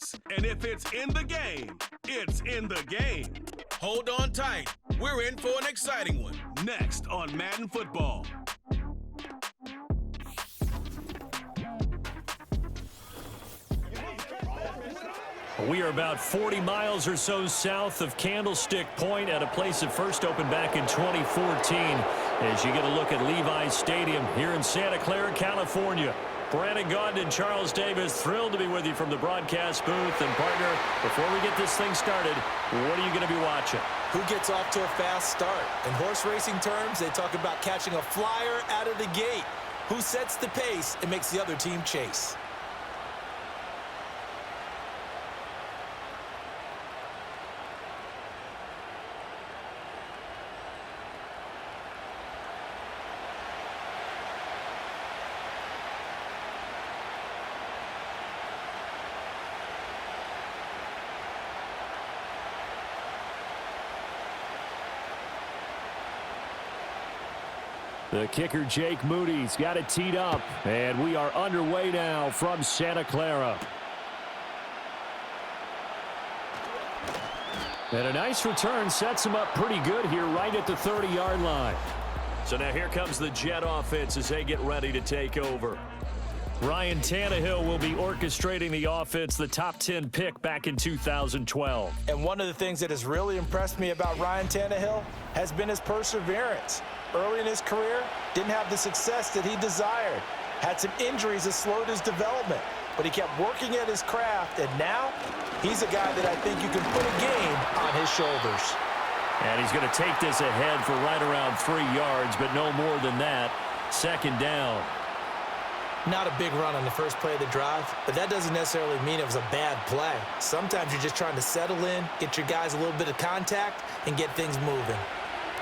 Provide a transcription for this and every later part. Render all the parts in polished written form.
points. And if it's in the game, it's in the game. Hold on tight. We're in for an exciting one. Next on Madden Football. We are about 40 miles or so south of Candlestick Point at a place that first opened back in 2014 as you get a look at Levi's Stadium here in Santa Clara, California. Brandon Gaudin and Charles Davis, thrilled to be with you from the broadcast booth. And partner, before we get this thing started, what are you going to be watching? Who gets off to a fast start? In horse racing terms, they talk about catching a flyer out of the gate. Who sets the pace and makes the other team chase? The kicker, Jake Moody's got it teed up, and we are underway now from Santa Clara. And a nice return sets him up pretty good here right at the 30-yard line. So now here comes the Jet offense as they get ready to take over. Ryan Tannehill will be orchestrating the offense, the top 10 pick back in 2012. And one of the things that has really impressed me about Ryan Tannehill has been his perseverance. Early in his career, didn't have the success that he desired. Had some injuries that slowed his development, but he kept working at his craft, and now he's a guy that I think you can put a game on his shoulders. And he's going to take this ahead for right around 3 yards, but no more than that. Second down. Not a big run on the first play of the drive, but that doesn't necessarily mean it was a bad play. Sometimes you're just trying to settle in, get your guys a little bit of contact, and get things moving.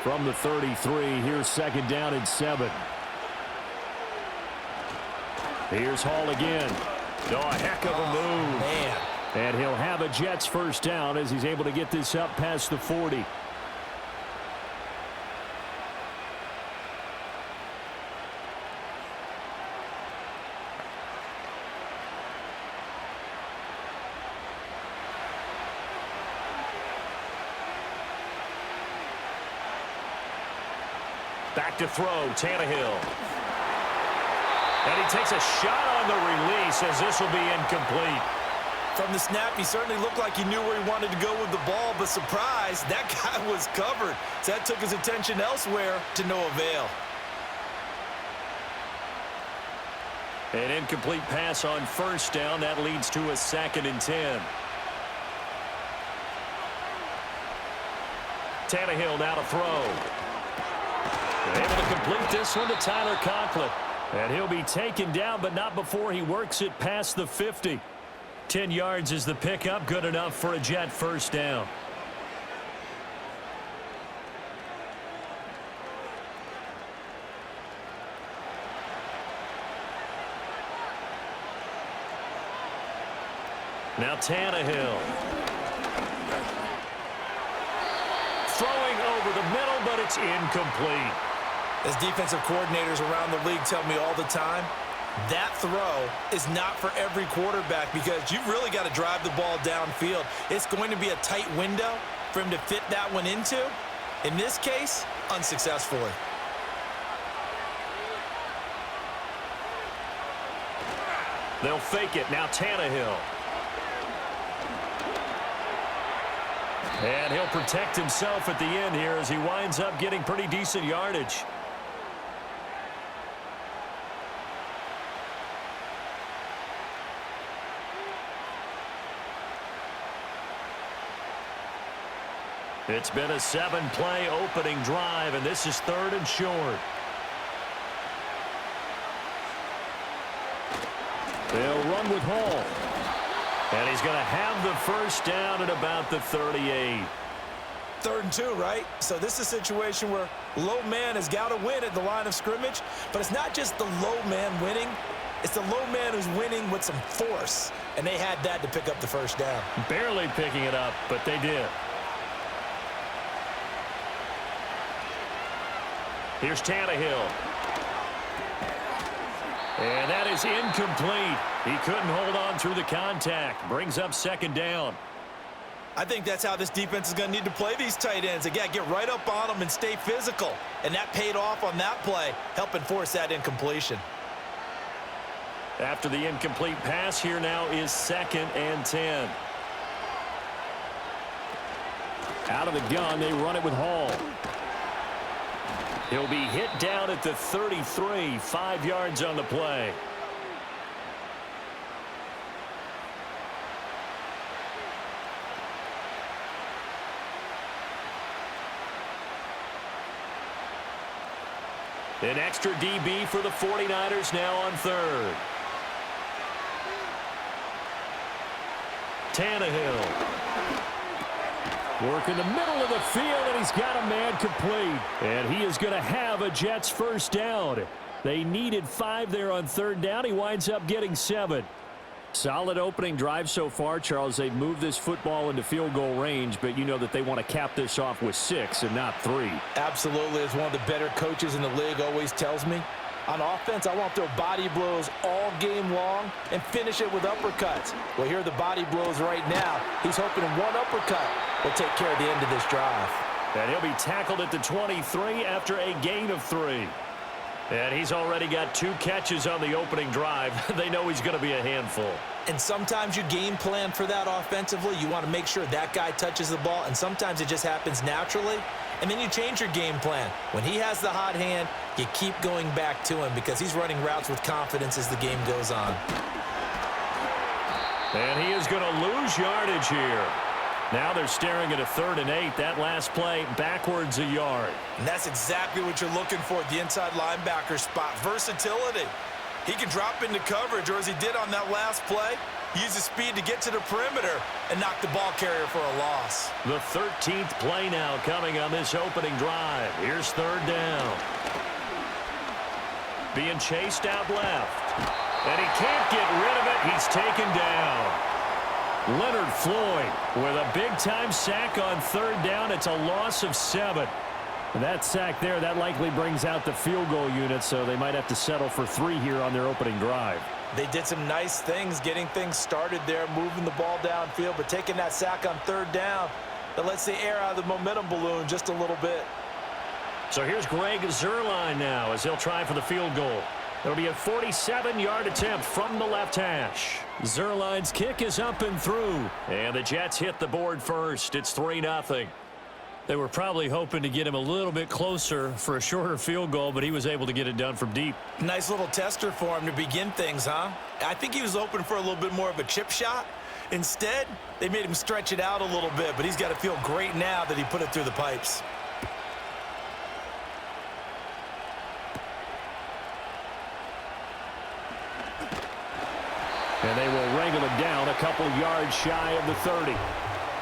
From the 33, here's second down and 7. Here's Hall again. Oh, a heck of a move. Man. And he'll have a Jets first down as he's able to get this up past the 40. Back to throw, Tannehill. And he takes a shot on the release as this will be incomplete. From the snap, he certainly looked like he knew where he wanted to go with the ball, but surprise, that guy was covered. So that took his attention elsewhere to no avail. An incomplete pass on first down. That leads to a 2nd and 10. Tannehill now to throw. Able to complete this one to Tyler Conklin. And he'll be taken down, but not before he works it past the 50. 10 yards is the pickup, good enough for a Jet first down. Now Tannehill. Throwing over the middle, but it's incomplete. As defensive coordinators around the league tell me all the time, that throw is not for every quarterback because you've really got to drive the ball downfield. It's going to be a tight window for him to fit that one into. In this case, unsuccessfully. They'll fake it. Now Tannehill. And he'll protect himself at the end here as he winds up getting pretty decent yardage. It's been a 7-play opening drive, and this is 3rd and short. They'll run with Hall. And he's going to have the first down at about the 38. 3rd and 2, right? So this is a situation where low man has got to win at the line of scrimmage, but it's not just the low man winning. It's the low man who's winning with some force, and they had that to pick up the first down. Barely picking it up, but they did. Here's Tannehill. And that is incomplete. He couldn't hold on through the contact. Brings up second down. I think that's how this defense is going to need to play these tight ends. Again, get right up on them and stay physical. And that paid off on that play, helping force that incompletion. After the incomplete pass, here now is 2nd and 10. Out of the gun, they run it with Hall. He'll be hit down at the 33, 5 yards on the play. An extra DB for the 49ers now on 3rd. Tannehill. Work in the middle of the field, and he's got a man complete. And he is going to have a Jets first down. They needed 5 there on 3rd down. He winds up getting 7. Solid opening drive so far, Charles. They've moved this football into field goal range, but you know that they want to cap this off with 6 and not 3. Absolutely. As one of the better coaches in the league always tells me, on offense, I want to throw body blows all game long and finish it with uppercuts. Well, here are the body blows right now. He's hoping one uppercut will take care of the end of this drive. And he'll be tackled at the 23 after a gain of 3. And he's already got 2 catches on the opening drive. They know he's going to be a handful. And sometimes you game plan for that offensively. You want to make sure that guy touches the ball, and sometimes it just happens naturally. And then you change your game plan. When he has the hot hand, you keep going back to him because he's running routes with confidence as the game goes on. And he is going to lose yardage here. Now they're staring at a 3rd and 8. That last play backwards a yard. And that's exactly what you're looking for at the inside linebacker spot. Versatility. He can drop into coverage, or as he did on that last play, use his speed to get to the perimeter and knock the ball carrier for a loss. The 13th play now coming on this opening drive. Here's 3rd down. Being chased out left. And he can't get rid of it. He's taken down. Leonard Floyd with a big-time sack on 3rd down. It's a loss of 7. That sack there, that likely brings out the field goal unit, so they might have to settle for 3 here on their opening drive. They did some nice things getting things started there, moving the ball downfield, but taking that sack on 3rd down, that lets the air out of the momentum balloon just a little bit. So here's Greg Zuerlein now as he'll try for the field goal. It'll be a 47-yard attempt from the left hash. Zuerlein's kick is up and through, and the Jets hit the board first. It's 3-0. They were probably hoping to get him a little bit closer for a shorter field goal, but he was able to get it done from deep. Nice little tester for him to begin things, huh? I think he was hoping for a little bit more of a chip shot. Instead, they made him stretch it out a little bit, but he's got to feel great now that he put it through the pipes. And they will wrangle him down a couple yards shy of the 30.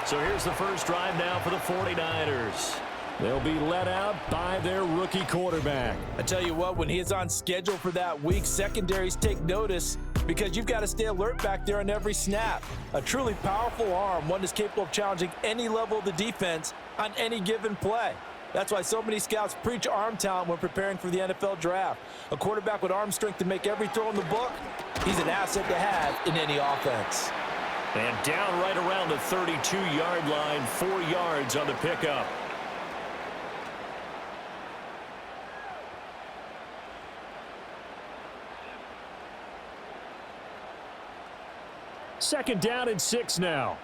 So here's the first drive now for the 49ers. They'll be let out by their rookie quarterback. I tell you what, when he is on schedule for that week, secondaries take notice because you've got to stay alert back there on every snap. A truly powerful arm, one that's capable of challenging any level of the defense on any given play. That's why so many scouts preach arm talent when preparing for the NFL draft. A quarterback with arm strength to make every throw in the book, he's an asset to have in any offense. And down right around the 32-yard line, 4 yards on the pickup. Second down and 6 now.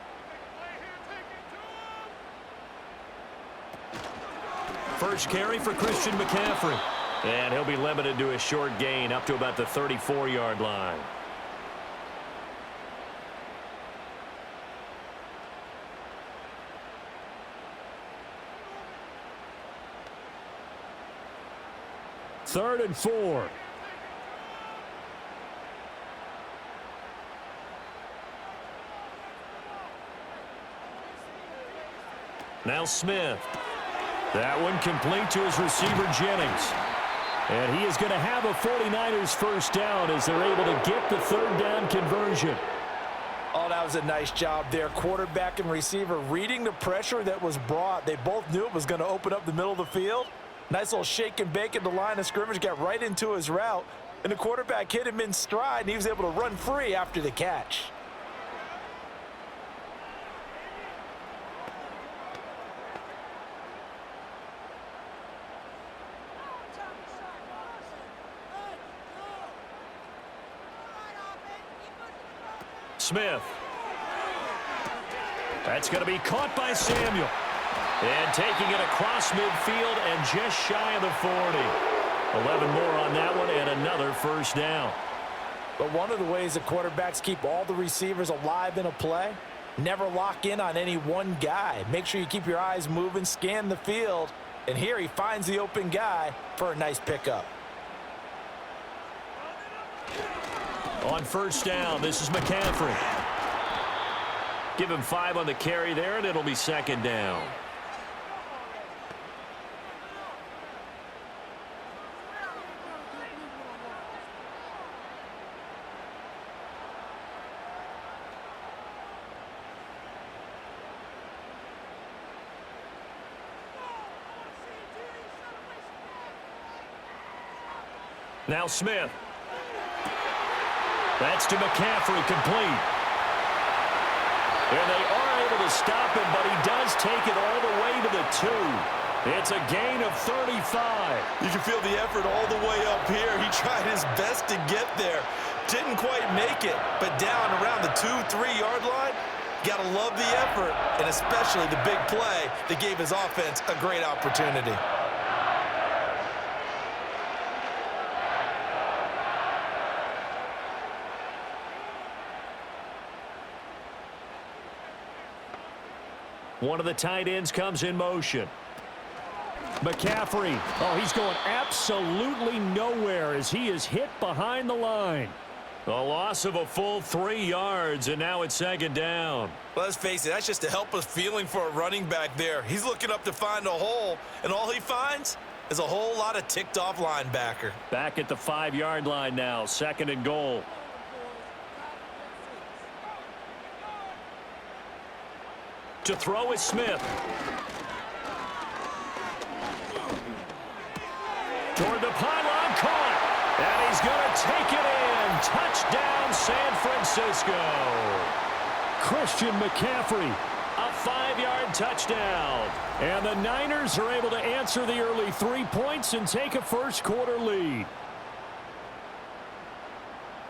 First carry for Christian McCaffrey. And he'll be limited to a short gain up to about the 34-yard line. Third and 4. Now Smith. That one complete to his receiver, Jennings. And he is going to have a 49ers first down as they're able to get the 3rd down conversion. Oh, that was a nice job there. Quarterback and receiver reading the pressure that was brought. They both knew it was going to open up the middle of the field. Nice little shake and bake at the line of scrimmage. Got right into his route. And the quarterback hit him in stride, and he was able to run free after the catch. Smith. That's going to be caught by Samuel. And taking it across midfield and just shy of the 40. 11 more on that one and another first down. But one of the ways the quarterbacks keep all the receivers alive in a play, never lock in on any one guy. Make sure you keep your eyes moving, scan the field. And here he finds the open guy for a nice pickup. On first down, this is McCaffrey. Give him 5 on the carry there, and it'll be second down. Now Smith. That's to McCaffrey, complete. And they are able to stop him, but he does take it all the way to the 2. It's a gain of 35. You can feel the effort all the way up here. He tried his best to get there. Didn't quite make it, but down around the 2-3 yard line, got to love the effort, and especially the big play that gave his offense a great opportunity. One of the tight ends comes in motion. McCaffrey. Oh, he's going absolutely nowhere as he is hit behind the line. A loss of a full 3 yards, and now it's second down. Well, let's face it, that's just a helpless feeling for a running back there. He's looking up to find a hole, and all he finds is a whole lot of ticked-off linebacker. Back at the 5-yard line now, second and goal. To throw is Smith. Toward the pylon, caught. And he's going to take it in. Touchdown, San Francisco. Christian McCaffrey, a 5-yard touchdown. And the Niners are able to answer the early 3 points and take a first-quarter lead.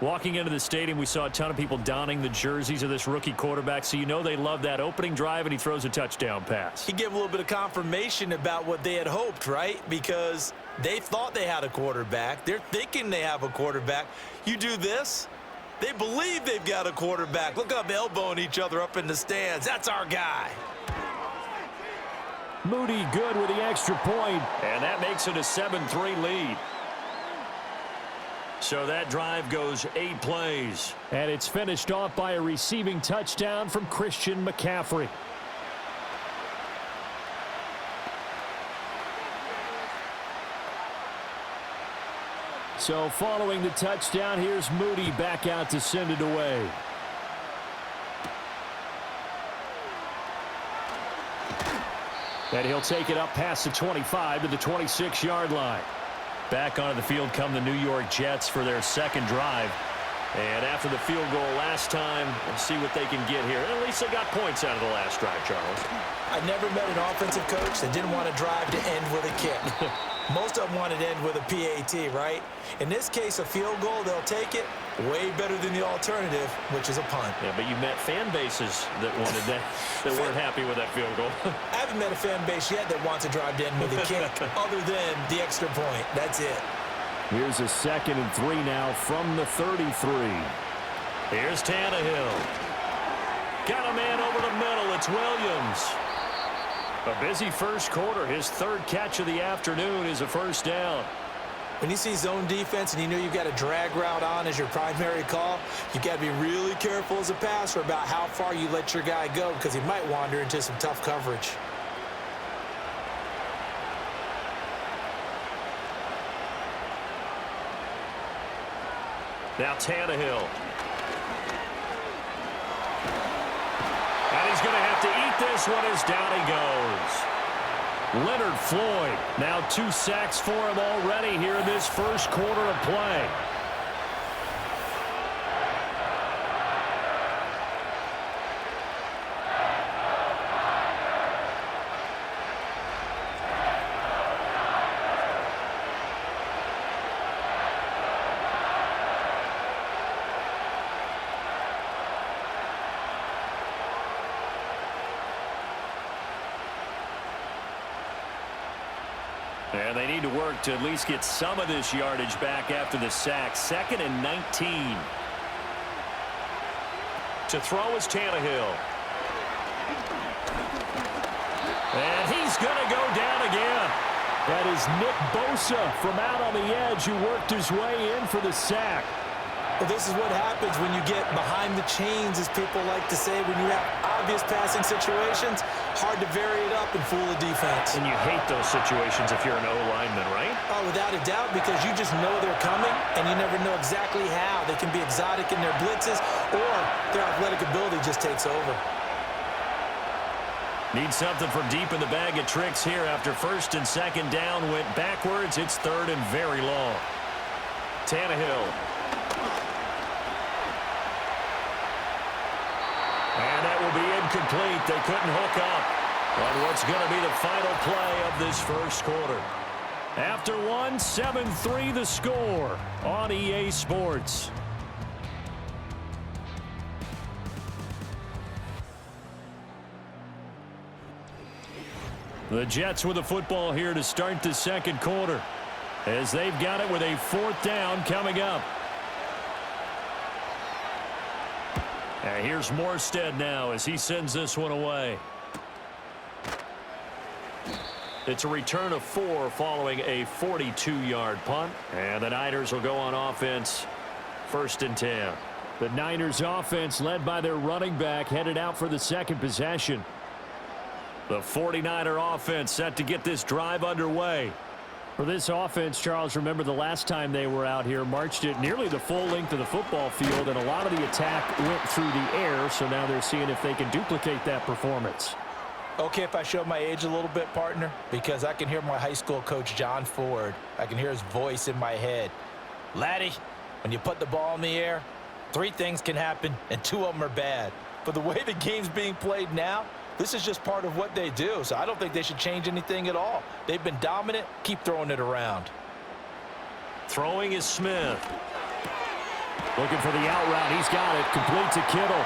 Walking into the stadium, we saw a ton of people donning the jerseys of this rookie quarterback, so you know they love that opening drive, and he throws a touchdown pass. He gave a little bit of confirmation about what they had hoped, right? Because they thought they had a quarterback. They're thinking they have a quarterback. You do this, they believe they've got a quarterback. Look up, elbowing each other up in the stands. That's our guy. Moody good with the extra point, and that makes it a 7-3 lead. So that drive goes 8 plays. And it's finished off by a receiving touchdown from Christian McCaffrey. So following the touchdown, here's Moody back out to send it away. And he'll take it up past the 25 to the 26-yard line. Back onto the field come the New York Jets for their second drive. And after the field goal last time, we'll see what they can get here. At least they got points out of the last drive, Charles. I never met an offensive coach that didn't want to drive to end with a kick. Most of them wanted to end with a PAT, right? In this case, a field goal, they'll take it. Way better than the alternative, which is a punt. Yeah, but you met fan bases that wanted that, that weren't happy with that field goal. I haven't met a fan base yet that wants to drive to end with a kick other than the extra point. That's it. Here's a 2nd and 3 now from the 33. Here's Tannehill. Got a man over the middle. It's Williams. A busy first quarter. His 3rd catch of the afternoon is a first down. When you see zone defense and you know you've got a drag route on as your primary call, you've got to be really careful as a passer about how far you let your guy go because he might wander into some tough coverage. Now Tannehill. And he's going to have to eat this one as down he goes. Leonard Floyd, now 2 sacks for him already here in this first quarter of play. And they need to work to at least get some of this yardage back after the sack. 2nd and 19. To throw is Tannehill. And he's going to go down again. That is Nick Bosa from out on the edge who worked his way in for the sack. Well, this is what happens when you get behind the chains, as people like to say. When you have obvious passing situations, hard to vary it up and fool the defense. And you hate those situations if you're an O-lineman, right? Oh, without a doubt, because you just know they're coming, and you never know exactly how. They can be exotic in their blitzes, or their athletic ability just takes over. Need something from deep in the bag of tricks here after 1st and 2nd down went backwards. It's 3rd and very long. Tannehill. And that will be incomplete. They couldn't hook up on what's going to be the final play of this first quarter. After one, 7-3 the score on EA Sports. The Jets with the football here to start the second quarter, as they've got it with a 4th down coming up. And here's Morstead now as he sends this one away. It's a return of 4 following a 42-yard punt. And the Niners will go on offense, 1st and 10. The Niners offense led by their running back headed out for the second possession. The 49er offense set to get this drive underway. For this offense, Charles, remember the last time they were out here, marched it nearly the full length of the football field, and a lot of the attack went through the air, so now they're seeing if they can duplicate that performance. Okay, if I show my age a little bit, partner, because I can hear my high school coach, John Ford. I can hear his voice in my head. Laddie, when you put the ball in the air, 3 things can happen, and 2 of them are bad. But the way the game's being played now, this is just part of what they do, so I don't think they should change anything at all. They've been dominant. Keep throwing it around. Throwing is Smith. Looking for the out route. He's got it. Complete to Kittle.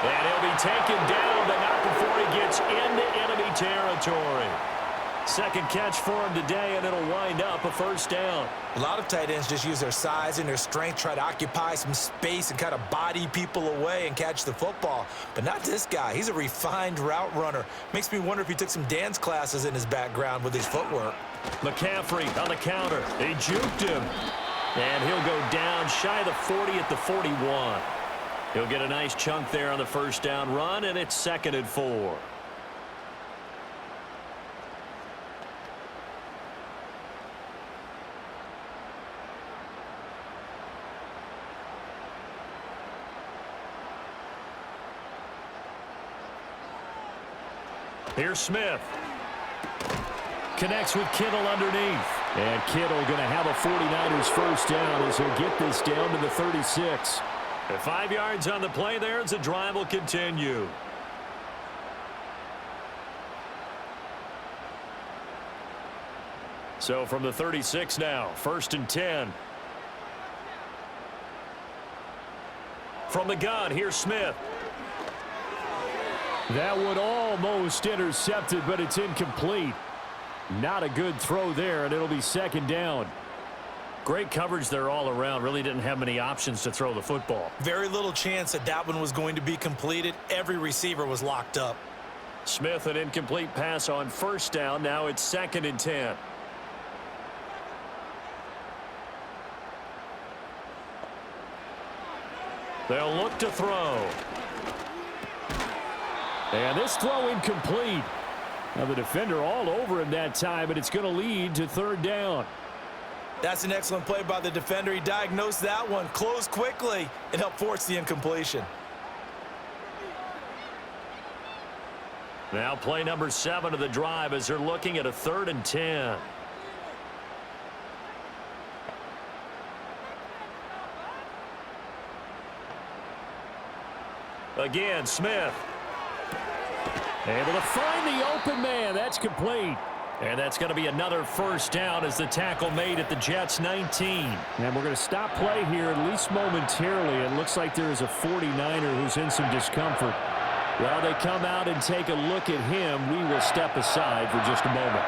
And he'll be taken down, but not before he gets into enemy territory. Second catch for him today, and it'll wind up a 1st down. A lot of tight ends just use their size and their strength, try to occupy some space and kind of body people away and catch the football. But not this guy. He's a refined route runner. Makes me wonder if he took some dance classes in his background with his footwork. McCaffrey on the counter. They juked him. And he'll go down shy of the 40 at the 41. He'll get a nice chunk there on the 1st down run, and it's 2nd and 4. Here's Smith. Connects with Kittle underneath. And Kittle going to have a 49ers 1st down as he'll get this down to the 36. And 5 yards on the play there as the drive will continue. So from the 36 now, 1st and 10. From the gun, here's Smith. That one almost intercepted, but it's incomplete. Not a good throw there, and it'll be 2nd down. Great coverage there all around. Really didn't have many options to throw the football. Very little chance that one was going to be completed. Every receiver was locked up. Smith, an incomplete pass on 1st down. Now it's 2nd and 10. They'll look to throw. And this throw incomplete. Now the defender all over him that time, but it's going to lead to 3rd down. That's an excellent play by the defender. He diagnosed that one, closed quickly, and helped force the incompletion. Now play number 7 of the drive as they're looking at a 3rd and 10. Again, Smith. Able to find the open man. That's complete. And that's going to be another 1st down as the tackle made at the Jets 19. And we're going to stop play here at least momentarily. It looks like there is a 49er who's in some discomfort. While they come out and take a look at him, we will step aside for just a moment.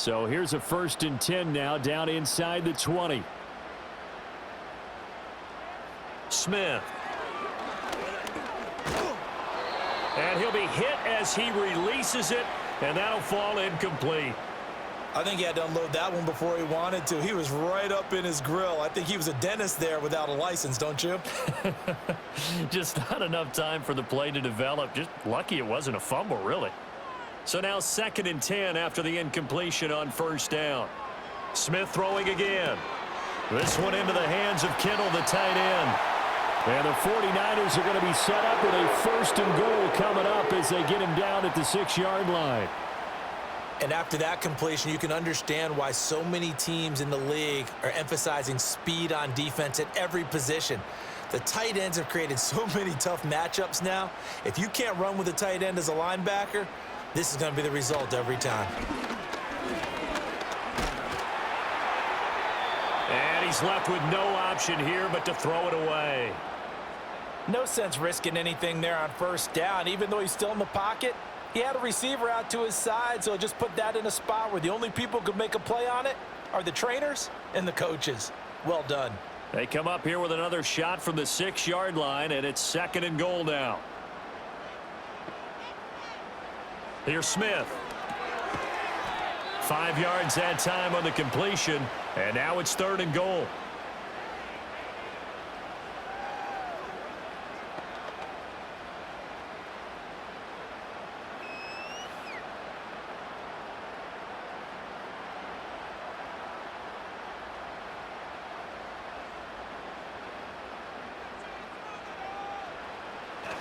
So here's a 1st and 10 now down inside the 20. Smith. And he'll be hit as he releases it, and that'll fall incomplete. I think he had to unload that one before he wanted to. He was right up in his grill. I think he was a dentist there without a license, don't you? Just not enough time for the play to develop. Just lucky it wasn't a fumble, really. So now 2nd and 10 after the incompletion on 1st down. Smith throwing again. This one into the hands of Kittle, the tight end. And the 49ers are going to be set up with a 1st and goal coming up as they get him down at the 6-yard line. And after that completion, you can understand why so many teams in the league are emphasizing speed on defense at every position. The tight ends have created so many tough matchups now. If you can't run with a tight end as a linebacker, this is going to be the result every time. And he's left with no option here but to throw it away. No sense risking anything there on 1st down. Even though he's still in the pocket, he had a receiver out to his side, so just put that in a spot where the only people who could make a play on it are the trainers and the coaches. Well done. They come up here with another shot from the 6-yard line, and it's 2nd and goal now. Here's Smith. 5 yards that time on the completion, and now it's 3rd and goal.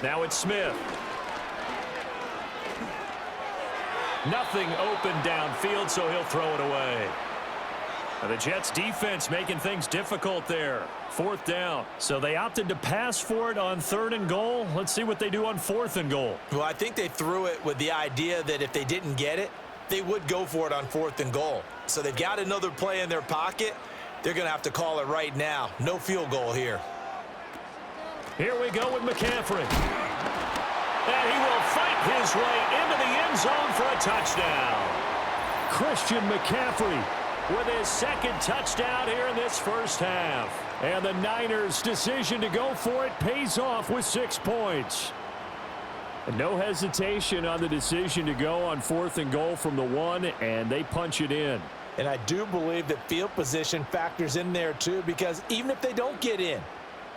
Now it's Smith. Nothing open downfield, so he'll throw it away. And the Jets defense making things difficult there. 4th down. So they opted to pass for it on 3rd and goal. Let's see what they do on 4th and goal. Well, I think they threw it with the idea that if they didn't get it, they would go for it on 4th and goal. So they've got another play in their pocket. They're going to have to call it right now. No field goal here. Here we go with McCaffrey. And he will fight his way into the end zone for a touchdown. Christian McCaffrey with his 2nd touchdown here in this 1st half. And the Niners' decision to go for it pays off with 6 points. And no hesitation on the decision to go on 4th and goal from the 1, and they punch it in. And I do believe that field position factors in there too, because even if they don't get in,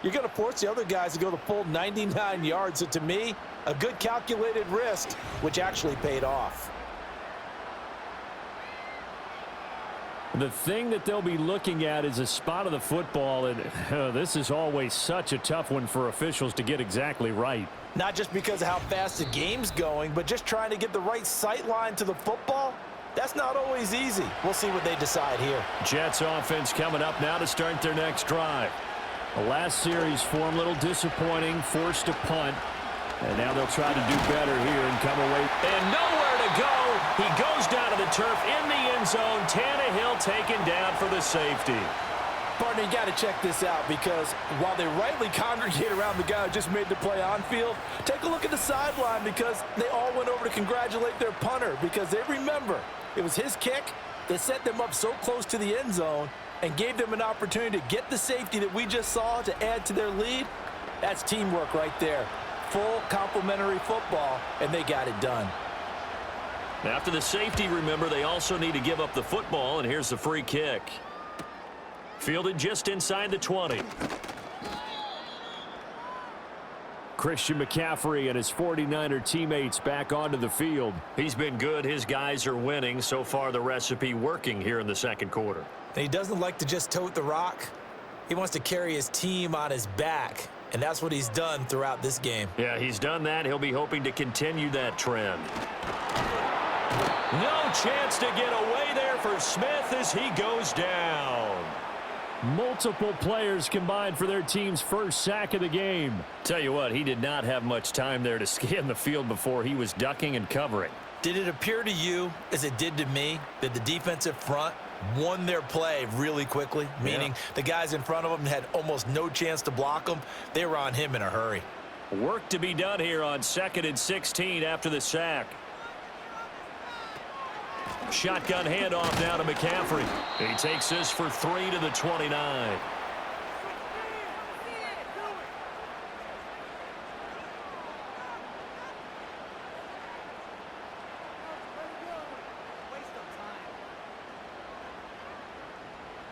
you're going to force the other guys to go the full 99 yards. So to me, a good calculated risk, which actually paid off. The thing that they'll be looking at is a spot of the football, and this is always such a tough one for officials to get exactly right. Not just because of how fast the game's going, but just trying to get the right sight line to the football. That's not always easy. We'll see what they decide here. Jets offense coming up now to start their next drive. The last series for him, a little disappointing, forced a punt. And now they'll try to do better here and come away. And nowhere to go. He goes down to the turf in the end zone. Tannehill taken down for the safety. Partner, you got to check this out, because while they rightly congregate around the guy who just made the play on field, take a look at the sideline, because they all went over to congratulate their punter, because they remember it was his kick that set them up so close to the end zone and gave them an opportunity to get the safety that we just saw to add to their lead. That's teamwork right there. Full complementary football, and they got it done. After the safety, remember, they also need to give up the football, and here's the free kick. Fielded just inside the 20. Christian McCaffrey and his 49er teammates back onto the field. He's been good. His guys are winning. So far, the recipe working here in the 2nd quarter. And he doesn't like to just tote the rock. He wants to carry his team on his back, and that's what he's done throughout this game. Yeah, he's done that. He'll be hoping to continue that trend. No chance to get away there for Smith as he goes down. Multiple players combined for their team's first sack of the game. Tell you what, he did not have much time there to scan the field before he was ducking and covering. Did it appear to you, as it did to me, that the defensive front won their play really quickly? Meaning the guys in front of them had almost no chance to block them. They were on him in a hurry. Work to be done here on 2nd and 16 after the sack. Shotgun handoff now to McCaffrey. He takes this for 3 to the 29.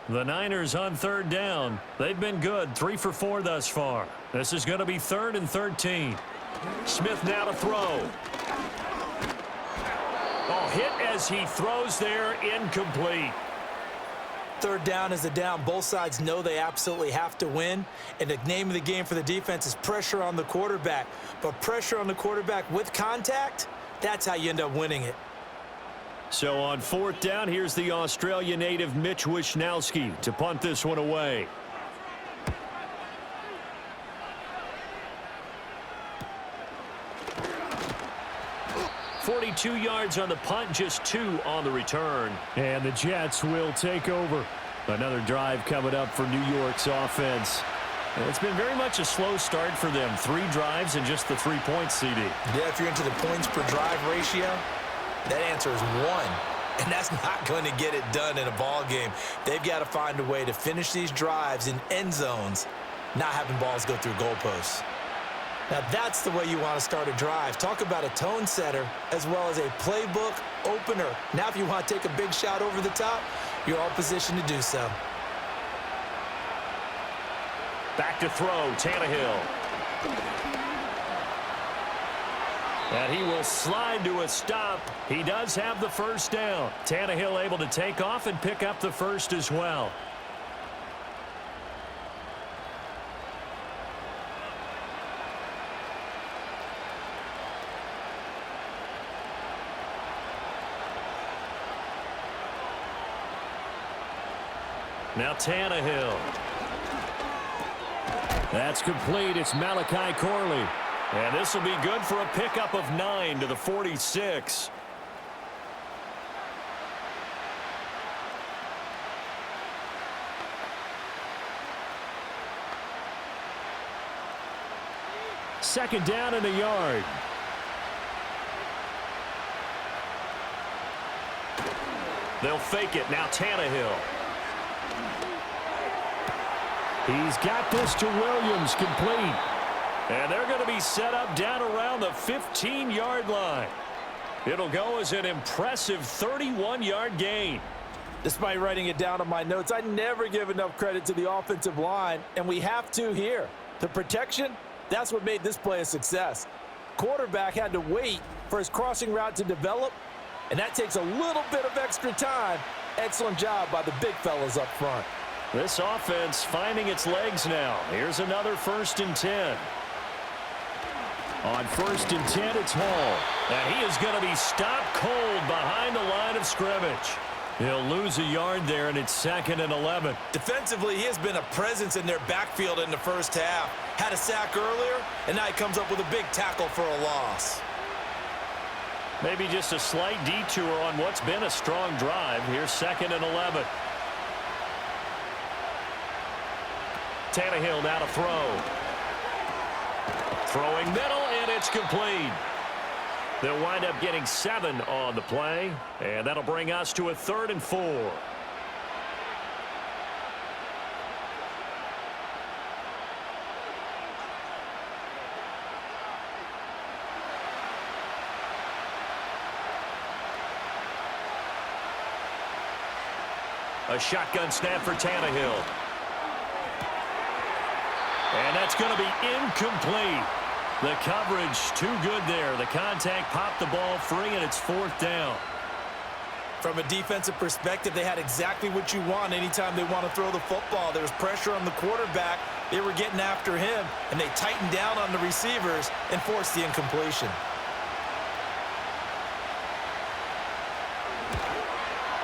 The Niners on third down. They've been good, 3 for 4 thus far. This is going to be 3rd and 13. Smith now to throw. Oh, hit as he throws there, incomplete. Third down is a down. Both sides know they absolutely have to win. And the name of the game for the defense is pressure on the quarterback. But pressure on the quarterback with contact, that's how you end up winning it. So on 4th down, here's the Australia native Mitch Wishnowsky to punt this one away. .42 yards on the punt, just 2 on the return. And the Jets will take over. Another drive coming up for New York's offense. And it's been very much a slow start for them. 3 drives and just the 3 points, CD. Yeah, if you're into the points per drive ratio, that answer is 1. And that's not going to get it done in a ball game. They've got to find a way to finish these drives in end zones, not having balls go through goalposts. Now that's the way you want to start a drive. Talk about a tone setter as well as a playbook opener. Now if you want to take a big shot over the top, you're all positioned to do so. Back to throw, Tannehill. And he will slide to a stop. He does have the first down. Tannehill able to take off and pick up the first as well. Now Tannehill. That's complete. It's Malachi Corley. And this will be good for a pickup of 9 to the 46. Second down and a yard. They'll fake it. Now Tannehill. He's got this to Williams, complete. And they're going to be set up down around the 15-yard line. It'll go as an impressive 31-yard gain. Despite writing it down on my notes, I never give enough credit to the offensive line, and we have to here. The protection, that's what made this play a success. Quarterback had to wait for his crossing route to develop, and that takes a little bit of extra time. Excellent job by the big fellas up front. This offense finding its legs now. Here's another 1st and 10. On 1st and 10, it's Hall. And he is going to be stopped cold behind the line of scrimmage. He'll lose a yard there, and it's 2nd and 11. Defensively, he has been a presence in their backfield in the first half. Had a sack earlier, and now he comes up with a big tackle for a loss. Maybe just a slight detour on what's been a strong drive. Here's 2nd and 11. Tannehill now to throw. Throwing middle, and it's complete. They'll wind up getting 7 on the play, and that'll bring us to a 3rd and 4. A shotgun snap for Tannehill. And that's going to be incomplete. The coverage too good there. The contact popped the ball free, and it's 4th down. From a defensive perspective, they had exactly what you want anytime they want to throw the football. There was pressure on the quarterback. They were getting after him, and they tightened down on the receivers and forced the incompletion.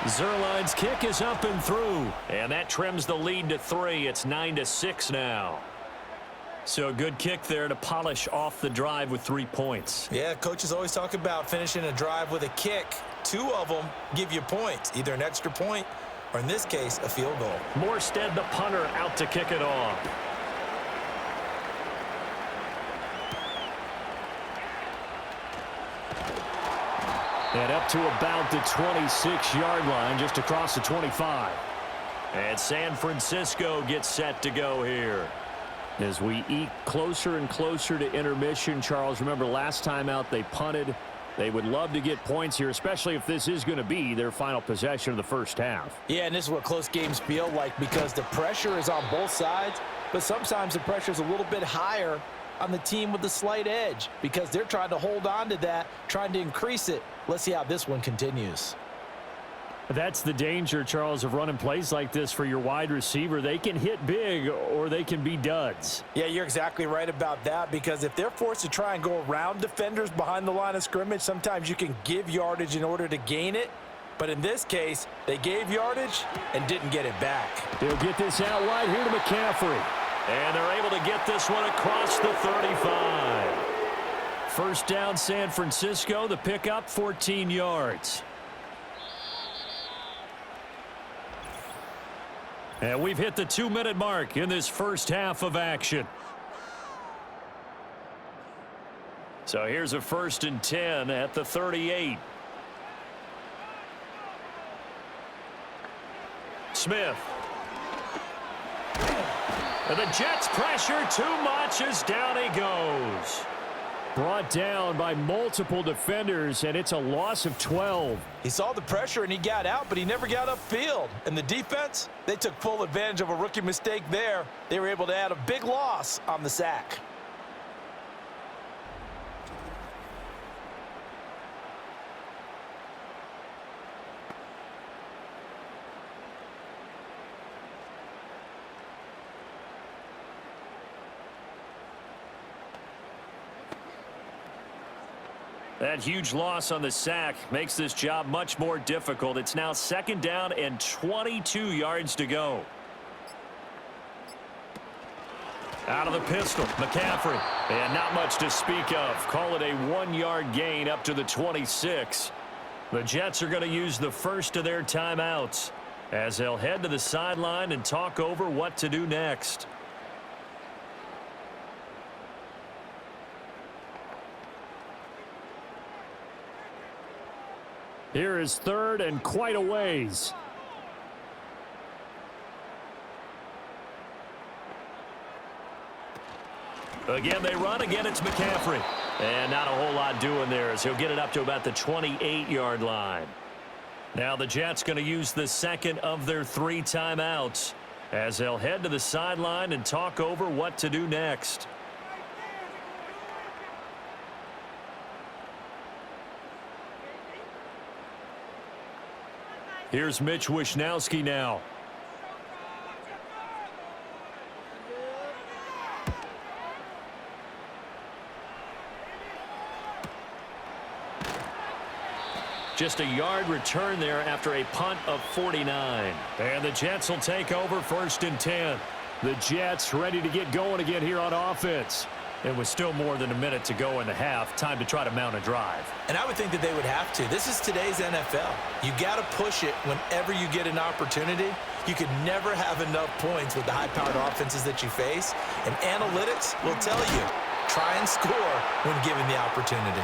Zuerlein's kick is up and through, and that trims the lead to 3. It's 9-6 now. So a good kick there to polish off the drive with 3 points. Yeah, coaches always talk about finishing a drive with a kick. 2 of them give you points, either an extra point or, in this case, a field goal. Morstead, the punter, out to kick it off. And up to about the 26-yard line, just across the 25. And San Francisco gets set to go here. As we eke closer and closer to intermission, Charles, remember last time out they punted. They would love to get points here, especially if this is going to be their final possession of the first half. Yeah, and this is what close games feel like because the pressure is on both sides, but sometimes the pressure is a little bit higher on the team with the slight edge because they're trying to hold on to that, trying to increase it. Let's see how this one continues. That's the danger, Charles, of running plays like this for your wide receiver. They can hit big or they can be duds. Yeah, you're exactly right about that because if they're forced to try and go around defenders behind the line of scrimmage, sometimes you can give yardage in order to gain it. But in this case, they gave yardage and didn't get it back. They'll get this out wide here to McCaffrey. And they're able to get this one across the 35. First down, San Francisco. The pickup, 14 yards. And we've hit the 2-minute mark in this first half of action. So here's a 1st and 10 at the 38. Smith. And the Jets pressure too much as down he goes. Brought down by multiple defenders, and it's a loss of 12. He saw the pressure and he got out, but he never got upfield. And the defense, they took full advantage of a rookie mistake there. They were able to add a big loss on the sack. That huge loss on the sack makes this job much more difficult. It's now 2nd down and 22 yards to go. Out of the pistol, McCaffrey. And not much to speak of. Call it a 1-yard gain up to the 26. The Jets are going to use the first of their timeouts as they'll head to the sideline and talk over what to do next. Here is 3rd and quite a ways. Again, they run. Again, it's McCaffrey. And not a whole lot doing there as he'll get it up to about the 28-yard line. Now the Jets going to use the 2nd of their 3 timeouts as they'll head to the sideline and talk over what to do next. Here's Mitch Wishnowsky now. Just a yard return there after a punt of 49. And the Jets will take over 1st and 10. The Jets ready to get going again here on offense. It was still more than a minute to go in the half. Time to try to mount a drive. And I would think that they would have to. This is today's NFL. You got to push it whenever you get an opportunity. You could never have enough points with the high-powered offenses that you face. And analytics will tell you, try and score when given the opportunity.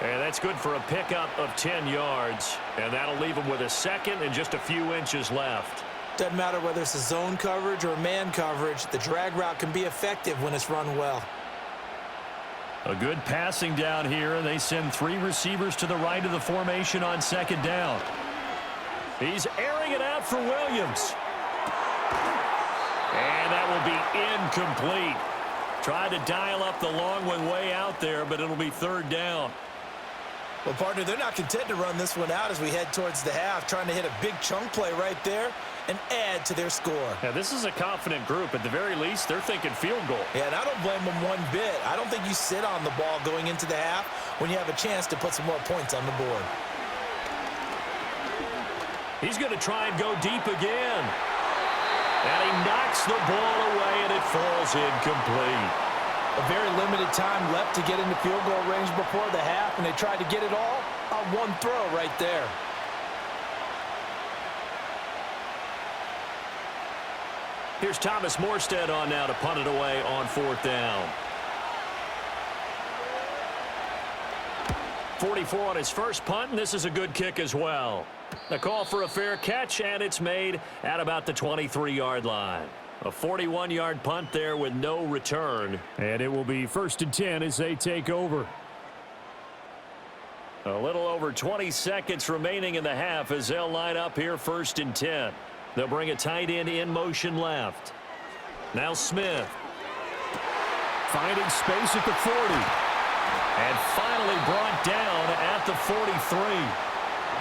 And that's good for a pickup of 10 yards. And that'll leave them with a 2nd and just a few inches left. Doesn't matter whether it's a zone coverage or man coverage, the drag route can be effective when it's run well. A good passing down here, and they send 3 receivers to the right of the formation on 2nd down. He's airing it out for Williams. And that will be incomplete. Tried to dial up the long one way out there, but it'll be 3rd down. Well, partner, they're not content to run this one out as we head towards the half, trying to hit a big chunk play right there and add to their score. Yeah, this is a confident group. At the very least, they're thinking field goal. Yeah, and I don't blame them one bit. I don't think you sit on the ball going into the half when you have a chance to put some more points on the board. He's going to try and go deep again. And he knocks the ball away, and it falls incomplete. A very limited time left to get into field goal range before the half, and they tried to get it all on one throw right there. Here's Thomas Morstead on now to punt it away on 4th down. 44 on his first punt, and this is a good kick as well. A call for a fair catch, and it's made at about the 23-yard line. A 41-yard punt there with no return. And it will be 1st and 10 as they take over. A little over 20 seconds remaining in the half as they'll line up here 1st and 10. They'll bring a tight end in motion left. Now Smith. Finding space at the 40. And finally brought down at the 43.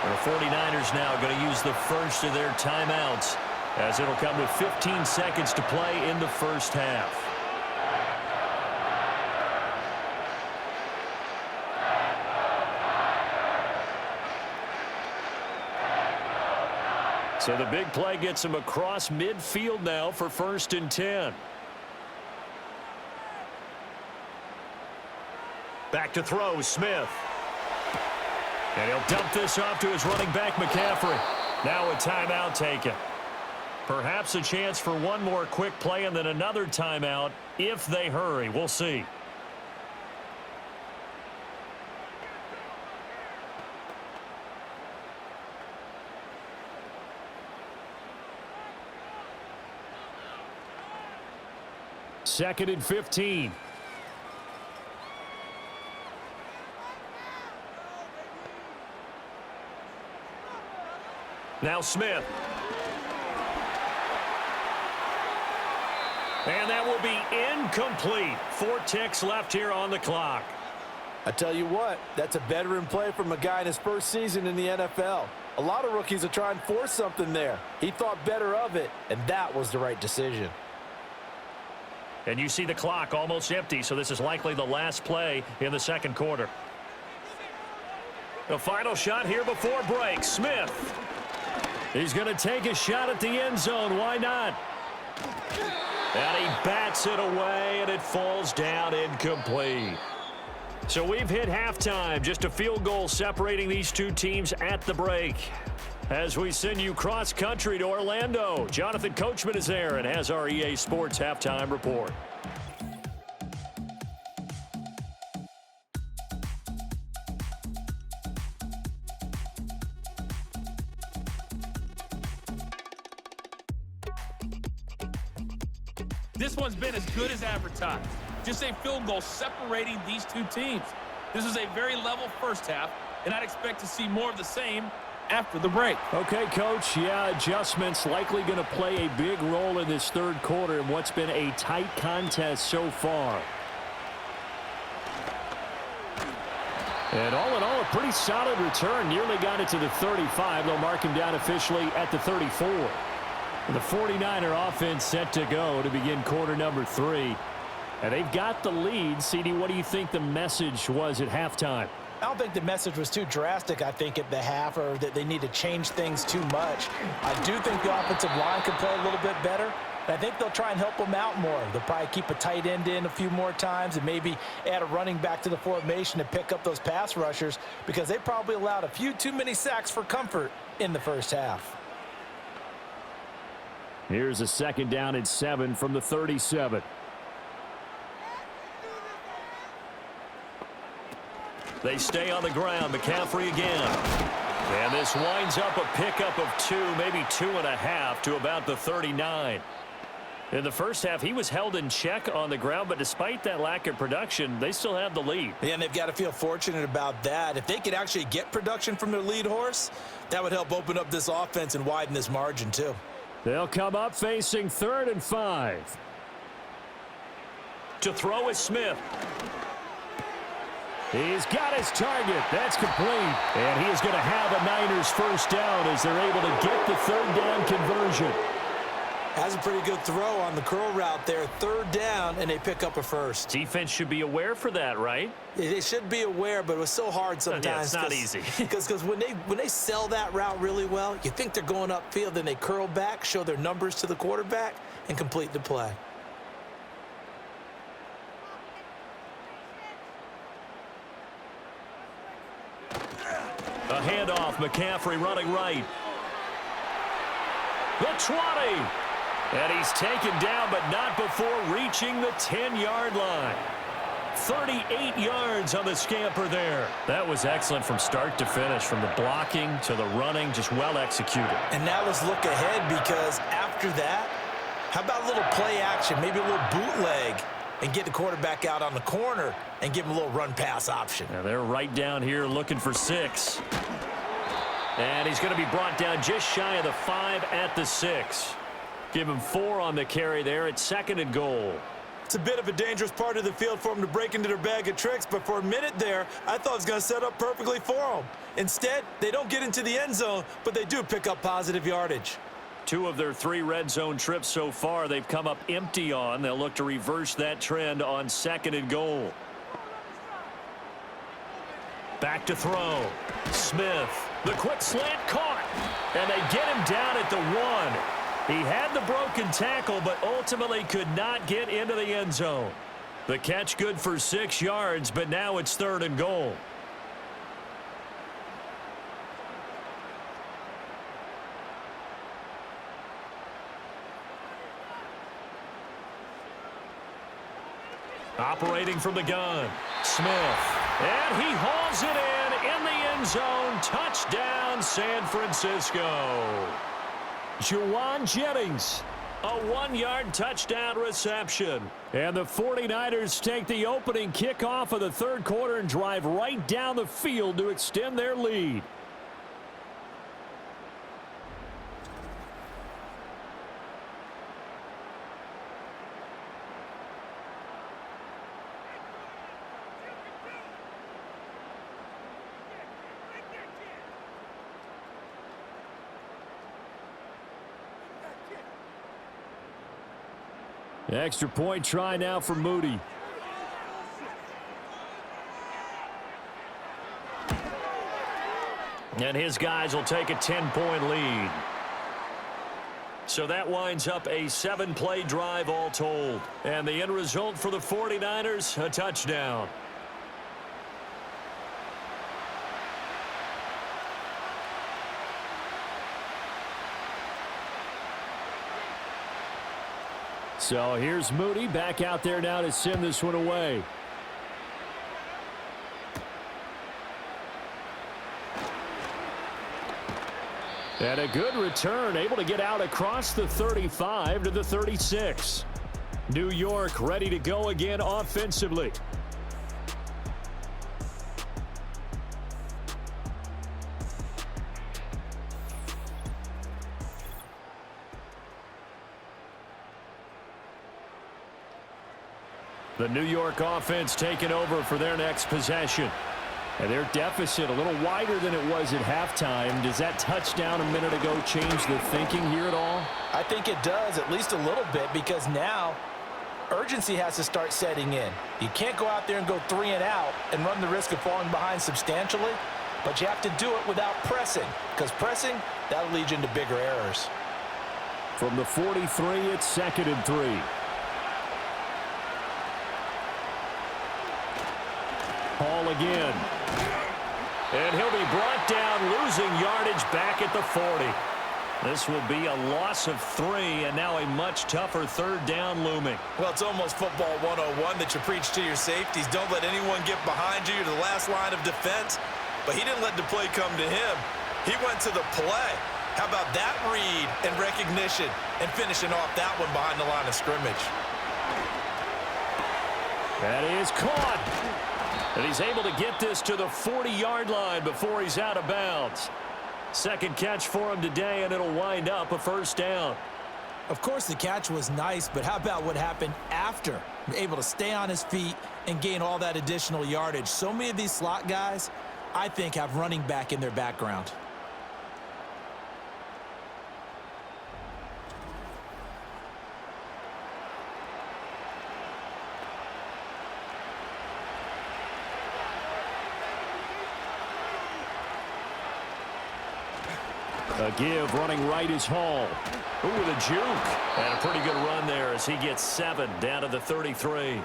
The 49ers now going to use the first of their timeouts as it'll come with 15 seconds to play in the first half. So the big play gets him across midfield now for 1st and 10. Back to throw, Smith. And he'll dump this off to his running back, McCaffrey. Now a timeout taken. Perhaps a chance for one more quick play and then another timeout if they hurry. We'll see. Second and 15. Now Smith. And that will be incomplete. 4 ticks left here on the clock. I tell you what, that's a veteran play from a guy in his first season in the NFL. A lot of rookies are trying to force something there. He thought better of it, and that was the right decision. And you see the clock almost empty, so this is likely the last play in the second quarter. The final shot here before break. Smith. He's going to take a shot at the end zone. Why not? And he bats it away, and it falls down incomplete. So we've hit halftime. Just a field goal separating these two teams at the break. As we send you cross-country to Orlando, Jonathan Coachman is there and has our EA Sports Halftime Report. This one's been as good as advertised. Just a field goal separating these two teams. This is a very level first half, and I'd expect to see more of the same after the break. Okay, Coach. Yeah, adjustments likely going to play a big role in this third quarter in what's been a tight contest so far. And all in all, a pretty solid return. Nearly got it to the 35. They'll mark him down officially at the 34. The 49er offense set to go to begin quarter number 3. And they've got the lead. CD, what do you think the message was at halftime? I don't think the message was too drastic, I think, at the half, or that they need to change things too much. I do think the offensive line could play a little bit better. I think they'll try and help them out more. They'll probably keep a tight end in a few more times and maybe add a running back to the formation to pick up those pass rushers, because they probably allowed a few too many sacks for comfort in the first half. Here's a 2nd down and 7 from the 37. They stay on the ground. McCaffrey again. And this winds up a pickup of 2, maybe 2.5 to about the 39. In the first half, he was held in check on the ground, but despite that lack of production, they still have the lead. Yeah, and they've got to feel fortunate about that. If they could actually get production from their lead horse, that would help open up this offense and widen this margin too. They'll come up facing 3rd and 5. To throw is Smith. He's got his target. That's complete. And he is going to have a Niners first down as they're able to get the 3rd down conversion. Has a pretty good throw on the curl route there. 3rd down, and they pick up a first. Defense should be aware for that, right? They should be aware, but it was so hard sometimes. Yeah, it's not easy. Because when they sell that route really well, you think they're going upfield, then they curl back, show their numbers to the quarterback, and complete the play. A handoff, McCaffrey running right. The 20. And he's taken down, but not before reaching the 10-yard line. 38 yards on the scamper there. That was excellent from start to finish, from the blocking to the running, just well executed. And now let's look ahead, because after that, how about a little play action, maybe a little bootleg, and get the quarterback out on the corner and give him a little run-pass option. Now they're right down here looking for 6. And he's going to be brought down just shy of the 5 at the 6. Give him 4 on the carry there. It's 2nd and goal. It's a bit of a dangerous part of the field for them to break into their bag of tricks, but for a minute there, I thought it was going to set up perfectly for them. Instead, they don't get into the end zone, but they do pick up positive yardage. 2 of their 3 red zone trips so far, they've come up empty on. They'll look to reverse that trend on 2nd and goal. Back to throw. Smith, the quick slant caught, and they get him down at the 1. He had the broken tackle, but ultimately could not get into the end zone. The catch good for 6 yards, but now it's 3rd and goal. Operating from the gun, Smith, and he hauls it in the end zone. Touchdown, San Francisco. Juwan Jennings. A 1-yard touchdown reception. And the 49ers take the opening kickoff of the 3rd quarter and drive right down the field to extend their lead. Extra point try now for Moody. And his guys will take a 10-point lead. So that winds up a 7-play drive all told. And the end result for the 49ers, a touchdown. So here's Moody back out there now to send this one away. And a good return, able to get out across the 35 to the 36. New York ready to go again offensively. The New York offense taking over for their next possession. And their deficit a little wider than it was at halftime. Does that touchdown a minute ago change the thinking here at all? I think it does, at least a little bit, because now urgency has to start setting in. You can't go out there and go 3 and out and run the risk of falling behind substantially, but you have to do it without pressing, because pressing, that'll lead you into bigger errors. From the 43, it's 2nd and 3. Hall again. And he'll be brought down, losing yardage back at the 40. This will be a loss of 3, and now a much tougher 3rd down looming. Well, it's almost football 101 that you preach to your safeties. Don't let anyone get behind you to the last line of defense. But he didn't let the play come to him. He went to the play. How about that read and recognition and finishing off that one behind the line of scrimmage? That is caught. And he's able to get this to the 40-yard line before he's out of bounds. Second catch for him today, and it'll wind up a 1st down. Of course, the catch was nice, but how about what happened after? Able to stay on his feet and gain all that additional yardage. So many of these slot guys, I think, have running back in their background. A give running right is Hall. Ooh, with a juke. And a pretty good run there as he gets 7 down to the 33.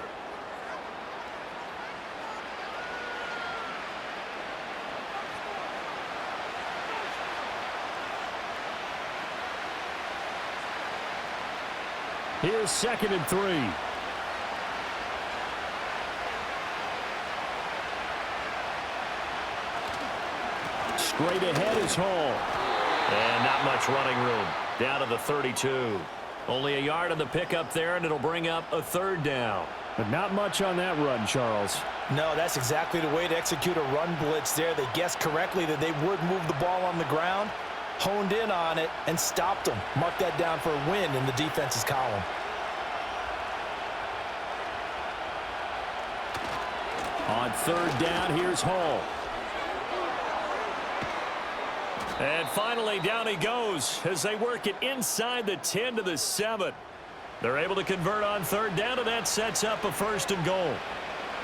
Here's 2nd and 3. Straight ahead is Hall. And not much running room. Down to the 32. Only a yard on the pickup there, and it'll bring up a third down. But not much on that run, Charles. No, that's exactly the way to execute a run blitz there. They guessed correctly that they would move the ball on the ground, honed in on it, and stopped them. Mark that down for a win in the defense's column. On third down, here's Hall. And finally, down he goes as they work it inside the 10 to the 7. They're able to convert on third down, and that sets up a 1st and goal.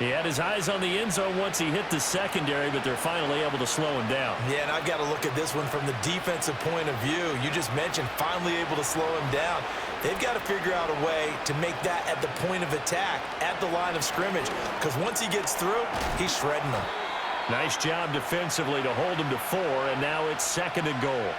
He had his eyes on the end zone once he hit the secondary, but they're finally able to slow him down. Yeah, and I've got to look at this one from the defensive point of view. You just mentioned finally able to slow him down. They've got to figure out a way to make that at the point of attack, at the line of scrimmage, because once he gets through, he's shredding them. Nice job defensively to hold him to 4, and now it's 2nd and goal.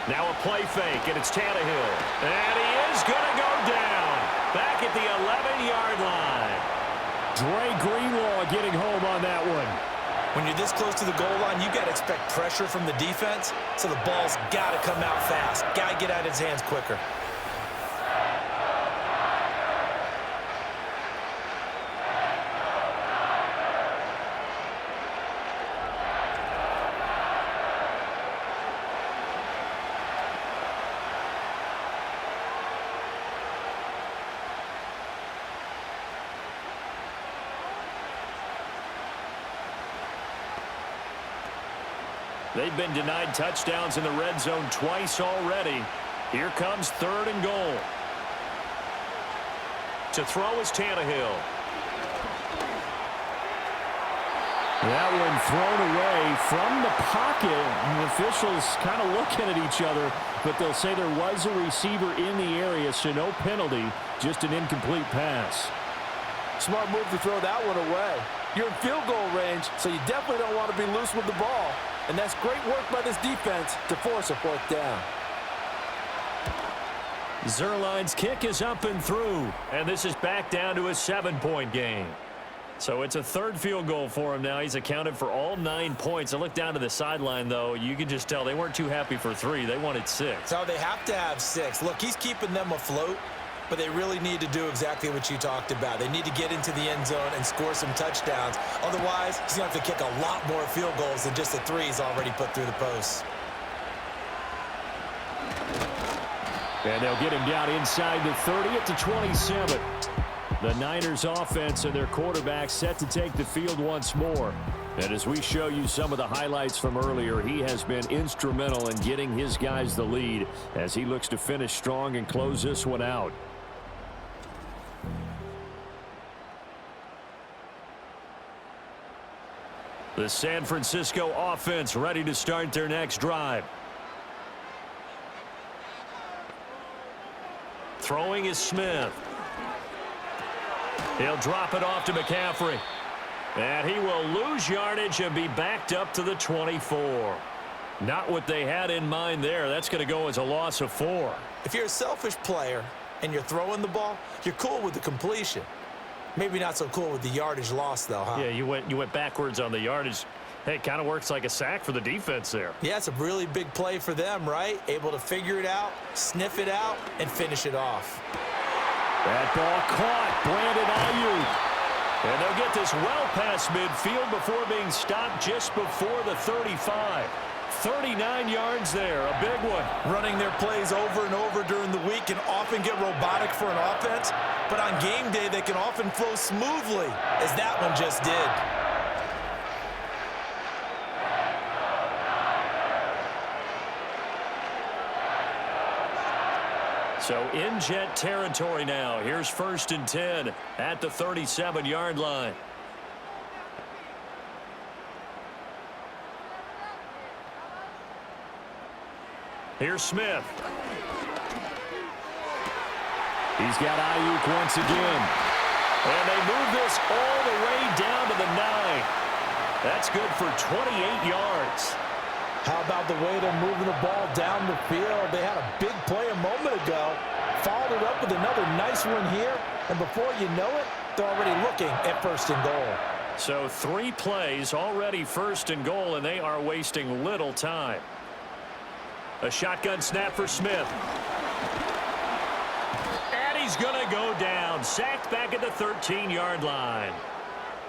Now a play fake, and it's Tannehill. And he is going to go down. Back at the 11-yard line. Dre Greenlaw getting home on that one. When you're this close to the goal line, you've got to expect pressure from the defense, so the ball's got to come out fast. Got to get out of his hands quicker. They've been denied touchdowns in the red zone twice already. Here comes 3rd and goal. To throw is Tannehill. That one thrown away from the pocket. The officials kind of looking at each other, but they'll say there was a receiver in the area, so no penalty, just an incomplete pass. Smart move to throw that one away. You're in field goal range, so you definitely don't want to be loose with the ball. And that's great work by this defense to force a 4th down. Zuerlein's kick is up and through, and this is back down to a 7-point game. So it's a 3rd field goal for him now. He's accounted for all 9 points. I look down to the sideline, though. You can just tell they weren't too happy for 3. They wanted 6. So they have to have 6. Look, he's keeping them afloat, but they really need to do exactly what you talked about. They need to get into the end zone and score some touchdowns. Otherwise, he's going to have to kick a lot more field goals than just the 3 he's already put through the posts. And they'll get him down inside the 30 at the 27. The Niners offense and their quarterback set to take the field once more. And as we show you some of the highlights from earlier, he has been instrumental in getting his guys the lead as he looks to finish strong and close this one out. The San Francisco offense ready to start their next drive. Throwing is Smith. He'll drop it off to McCaffrey. And he will lose yardage and be backed up to the 24. Not what they had in mind there. That's going to go as a loss of 4. If you're a selfish player and you're throwing the ball, you're cool with the completion. Maybe not so cool with the yardage loss, though, huh? Yeah, you went backwards on the yardage. Hey, it kind of works like a sack for the defense there. Yeah, it's a really big play for them, right? Able to figure it out, sniff it out, and finish it off. That ball caught. Brandon Ayuk. And they'll get this well past midfield before being stopped just before the 35. 39 yards there, a big one. Running their plays over and over during the week can often get robotic for an offense, but on game day they can often flow smoothly, as that one just did. So in Jet territory now. Here's 1st and 10 at the 37-yard line. Here's Smith. He's got Ayuk once again. And they move this all the way down to the 9. That's good for 28 yards. How about the way they're moving the ball down the field? They had a big play a moment ago, followed it up with another nice one here, and before you know it, they're already looking at 1st and goal. So 3 plays already 1st and goal, and they are wasting little time. A shotgun snap for Smith. And he's going to go down. Sacked back at the 13-yard line.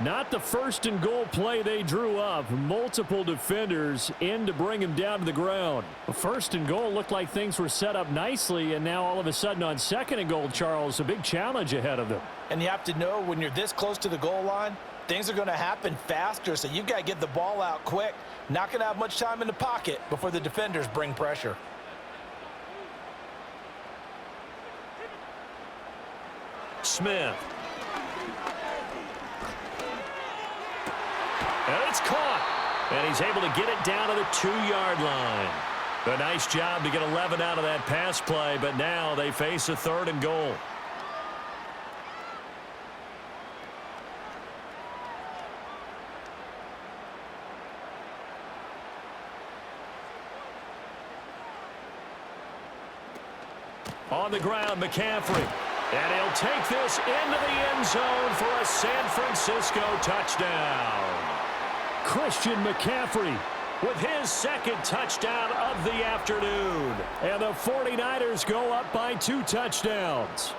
Not the 1st and goal play they drew up. Multiple defenders in to bring him down to the ground. 1st and goal looked like things were set up nicely, and now all of a sudden on 2nd and goal, Charles, a big challenge ahead of them. And you have to know when you're this close to the goal line, things are going to happen faster, so you've got to get the ball out quick. Not going to have much time in the pocket before the defenders bring pressure. Smith. And it's caught. And he's able to get it down to the 2-yard line. A nice job to get 11 out of that pass play, but now they face a 3rd and goal. On the ground, McCaffrey. And he'll take this into the end zone for a San Francisco touchdown. Christian McCaffrey With his 2nd touchdown of the afternoon. And the 49ers go up by 2 touchdowns.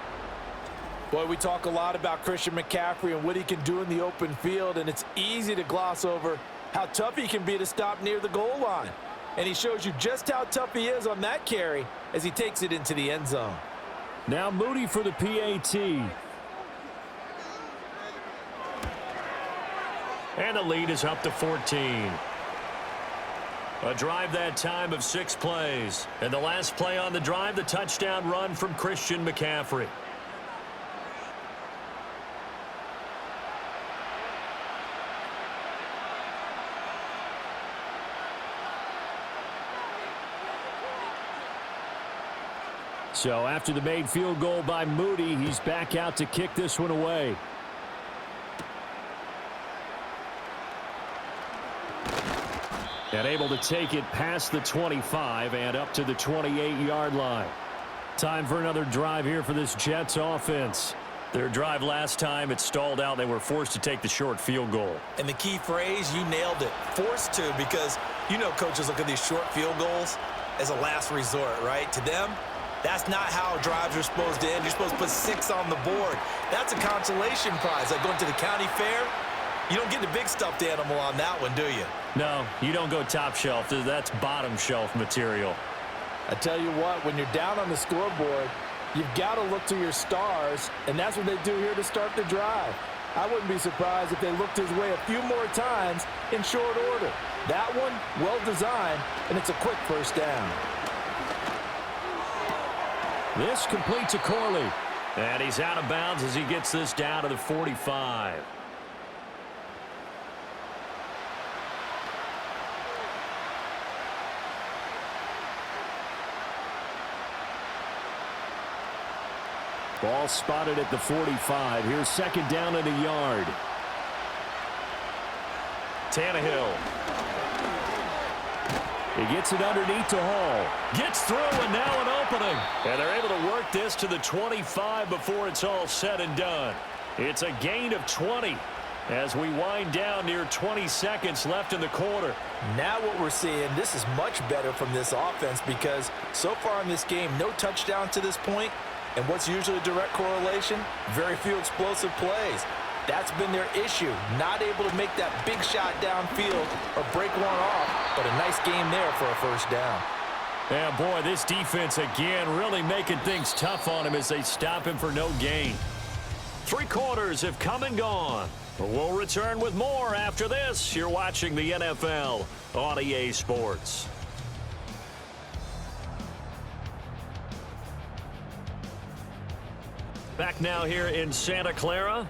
Boy, we talk a lot about Christian McCaffrey and what he can do in the open field, and it's easy to gloss over how tough he can be to stop near the goal line. And he shows you just how tough he is on that carry as he takes it into the end zone. Now Moody for the PAT. And the lead is up to 14. A drive that time of 6 plays. And the last play on the drive, the touchdown run from Christian McCaffrey. So after the made field goal by Moody, he's back out to kick this one away. And able to take it past the 25 and up to the 28-yard line. Time for another drive here for this Jets offense. Their drive last time, it stalled out. They were forced to take the short field goal. And the key phrase, you nailed it, forced to, because you know coaches look at these short field goals as a last resort, right? To them, that's not how drives are supposed to end. You're supposed to put 6 on the board. That's a consolation prize. Like going to the county fair, you don't get the big stuffed animal on that one, do you? No, you don't go top shelf. That's bottom shelf material. I tell you what, when you're down on the scoreboard, you've got to look to your stars, and that's what they do here to start the drive. I wouldn't be surprised if they looked his way a few more times in short order. That one, well designed, and it's a quick first down. This complete to Corley. And he's out of bounds as he gets this down to the 45. Ball spotted at the 45. Here's 2nd down and a yard. Tannehill. He gets it underneath to Hall. Gets through, and now an opening. And they're able to work this to the 25 before it's all said and done. It's a gain of 20 as we wind down near 20 seconds left in the quarter. Now what we're seeing, this is much better from this offense because so far in this game, no touchdown to this point. And what's usually a direct correlation? Very few explosive plays. That's been their issue. Not able to make that big shot downfield or break one off, but a nice game there for a first down. Yeah, boy, this defense again really making things tough on him as they stop him for no gain. 3 quarters have come and gone. But we'll return with more after this. You're watching the NFL on EA Sports. Back now here in Santa Clara.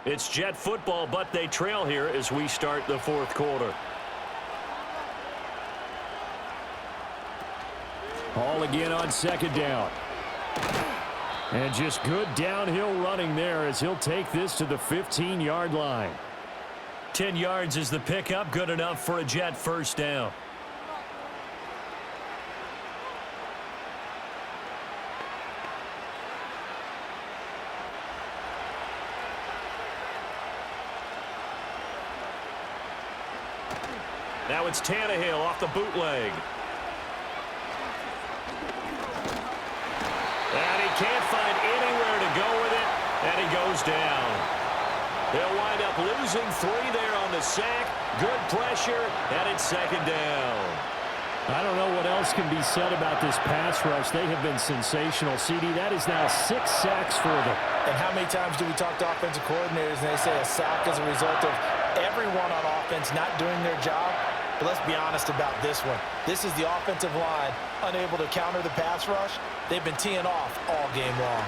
It's Jet football, but they trail here as we start the 4th quarter. Hall again on 2nd down. And just good downhill running there as he'll take this to the 15-yard line. 10 yards is the pickup. Good enough for a Jet first down. Now it's Tannehill off the bootleg. And he can't find anywhere to go with it, and he goes down. He'll wind up losing 3 there on the sack. Good pressure, and it's second down. I don't know what else can be said about this pass rush. They have been sensational. CD, that is now 6 sacks for them. And how many times do we talk to offensive coordinators and they say a sack is a result of everyone on offense not doing their job? But let's be honest about this one. This is the offensive line unable to counter the pass rush. They've been teeing off all game long.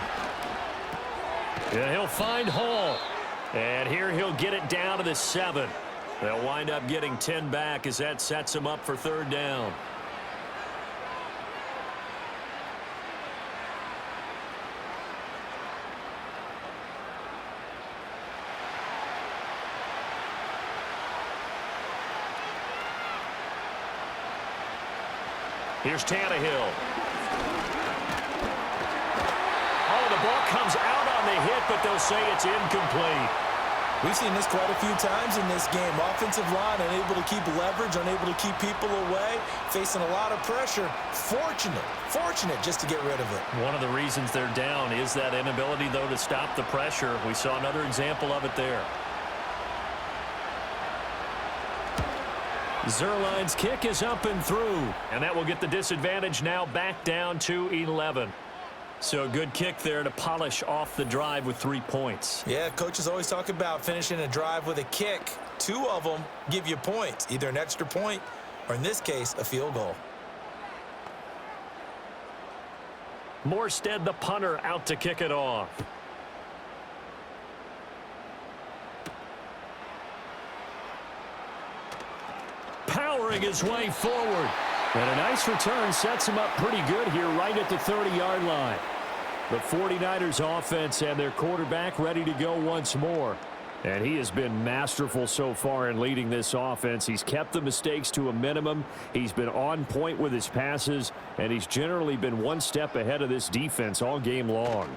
Yeah, he'll find Hall. And here he'll get it down to the 7. They'll wind up getting 10 back as that sets him up for third down. Here's Tannehill. Oh, the ball comes out on the hit, but they'll say it's incomplete. We've seen this quite a few times in this game. Offensive line unable to keep leverage, unable to keep people away, facing a lot of pressure. Fortunate just to get rid of it. One of the reasons they're down is that inability, though, to stop the pressure. We saw another example of it there. Zuerlein's kick is up and through, and that will get the disadvantage now back down to 11. So a good kick there to polish off the drive with 3 points. Yeah, coaches always talk about finishing a drive with a kick. 2 of them give you points, either an extra point or, in this case, a field goal. Morstead, the punter, out to kick it off. Powering his way forward. And a nice return sets him up pretty good here right at the 30-yard line. The 49ers offense and their quarterback ready to go once more. And he has been masterful so far in leading this offense. He's kept the mistakes to a minimum. He's been on point with his passes, and he's generally been one step ahead of this defense all game long.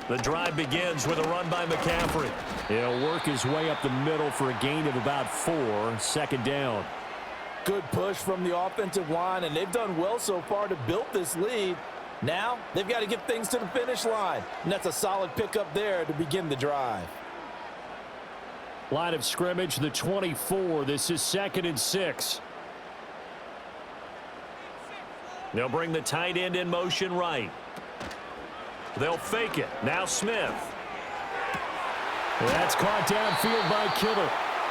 The drive begins with a run by McCaffrey. He'll work his way up the middle for a gain of about 4, second down. Good push from the offensive line, and they've done well so far to build this lead. Now, they've got to get things to the finish line, and that's a solid pickup there to begin the drive. Line of scrimmage, the 24. This is 2nd and 6. They'll bring the tight end in motion right. They'll fake it. Now Smith. That's caught downfield by Kittle.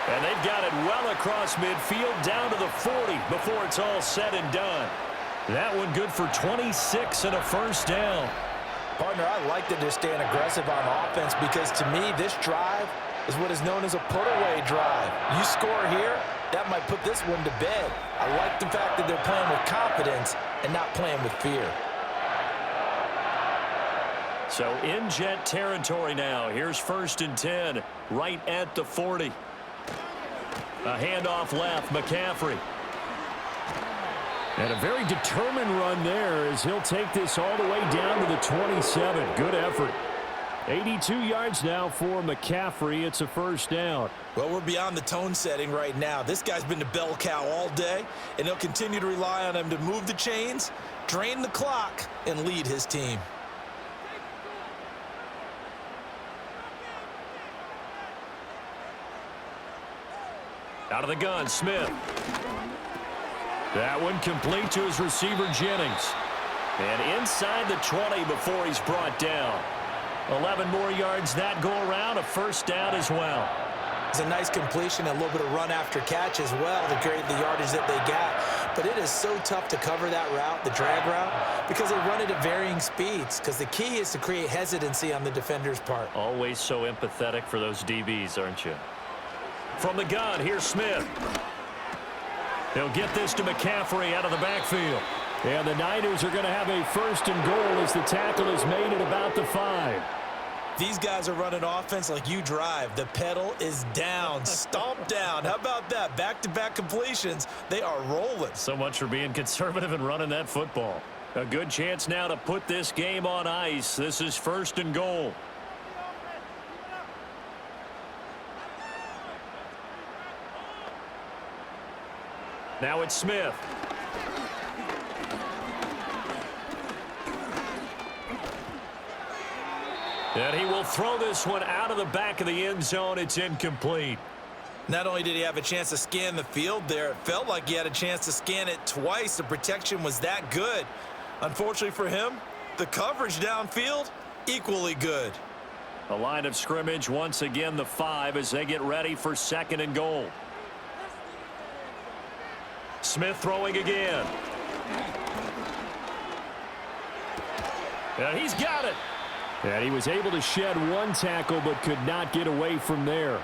And they've got it well across midfield down to the 40 before it's all said and done. That one good for 26 and a first down. Partner, I like that they're staying aggressive on offense because, to me, this drive is what is known as a put-away drive. You score here, that might put this one to bed. I like the fact that they're playing with confidence and not playing with fear. So in Jet territory now. Here's 1st and 10, right at the 40. A handoff left, McCaffrey. And a very determined run there as he'll take this all the way down to the 27. Good effort. 82 yards now for McCaffrey. It's a first down. Well, we're beyond the tone setting right now. This guy's been the bell cow all day, and they'll continue to rely on him to move the chains, drain the clock, and lead his team. Out of the gun, Smith. That one complete to his receiver, Jennings. And inside the 20 before he's brought down. 11 more yards that go around, a first down as well. It's a nice completion, a little bit of run after catch as well to create the yardage that they got. But it is so tough to cover that route, the drag route, because they run it at varying speeds. Because the key is to create hesitancy on the defender's part. Always so empathetic for those DBs, aren't you? From the gun, here's Smith. They'll get this to McCaffrey out of the backfield. And the Niners are going to have a 1st and goal as the tackle is made at about the 5. These guys are running offense like you drive. The pedal is down, stomp down. How about that? Back-to-back completions. They are rolling. So much for being conservative and running that football. A good chance now to put this game on ice. This is 1st and goal. Now it's Smith. And he will throw this one out of the back of the end zone. It's incomplete. Not only did he have a chance to scan the field there, it felt like he had a chance to scan it twice. The protection was that good. Unfortunately for him, the coverage downfield, equally good. A line of scrimmage, once again the 5 as they get ready for 2nd and goal. Smith throwing again. And he's got it. And he was able to shed one tackle but could not get away from there.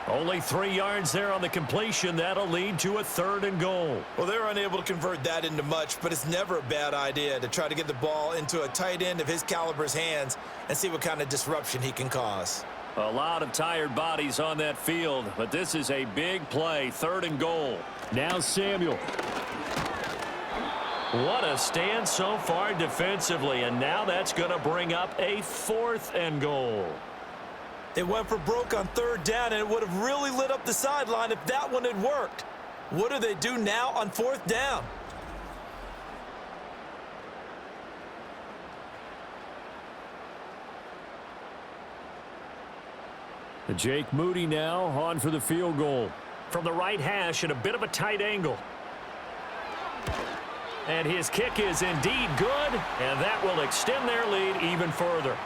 Only 3 yards there on the completion. That'll lead to a 3rd and goal. Well, they're unable to convert that into much, but it's never a bad idea to try to get the ball into a tight end of his caliber's hands and see what kind of disruption he can cause. A lot of tired bodies on that field, but this is a big play. 3rd and goal. Now Samuel. What a stand so far defensively, and now that's going to bring up a 4th and goal. They went for broke on 3rd down, and it would have really lit up the sideline if that one had worked. What do they do now on 4th down? Jake Moody now on for the field goal. From the right hash at a bit of a tight angle. And his kick is indeed good, and that will extend their lead even further.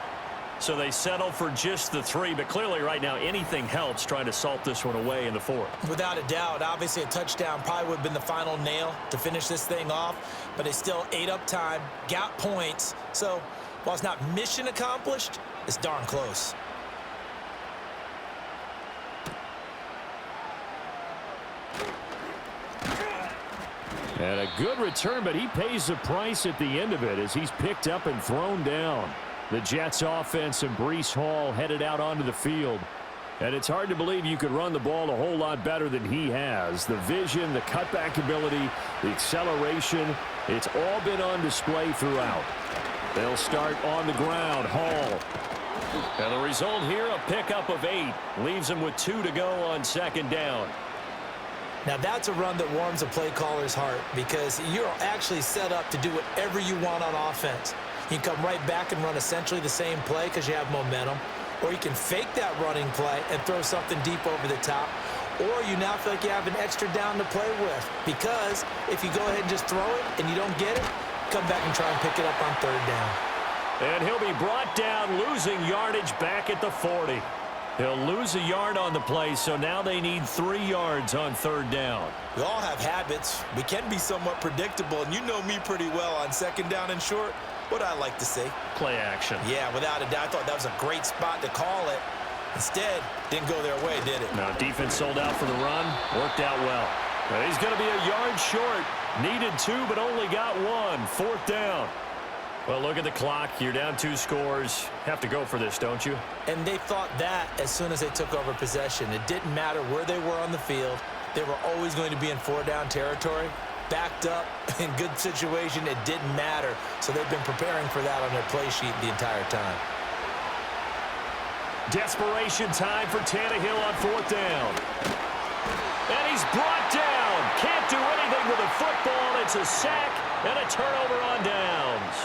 So they settle for just the 3, but clearly right now anything helps trying to salt this one away in the 4th. Without a doubt, obviously a touchdown probably would have been the final nail to finish this thing off, but they still ate up time, got points. So while it's not mission accomplished, it's darn close. And a good return, but he pays the price at the end of it as he's picked up and thrown down. The Jets offense and Breece Hall headed out onto the field. And it's hard to believe you could run the ball a whole lot better than he has. The vision, the cutback ability, the acceleration, it's all been on display throughout. They'll start on the ground. Hall. And the result here, a pickup of 8. Leaves them with 2 to go on 2nd down. Now that's a run that warms a play caller's heart because you're actually set up to do whatever you want on offense. You can come right back and run essentially the same play because you have momentum, or you can fake that running play and throw something deep over the top, or you now feel like you have an extra down to play with because if you go ahead and just throw it and you don't get it, come back and try and pick it up on 3rd down. And he'll be brought down, losing yardage back at the 40. He'll lose a yard on the play, so now they need 3 yards on 3rd down. We all have habits. We can be somewhat predictable, and you know me pretty well on 2nd down and short. What I like to see. Play action. Yeah, without a doubt. I thought that was a great spot to call it. Instead, didn't go their way, did it? No, defense sold out for the run. Worked out well. Now he's going to be a yard short. Needed 2, but only got 1. 4th down. Well, look at the clock. You're down 2 scores. Have to go for this, don't you? And they thought that as soon as they took over possession. It didn't matter where they were on the field. They were always going to be in 4-down territory. Backed up, in good situation, it didn't matter. So they've been preparing for that on their play sheet the entire time. Desperation time for Tannehill on 4th down. And he's brought down. Can't do anything with the football. It's a sack and a turnover on downs.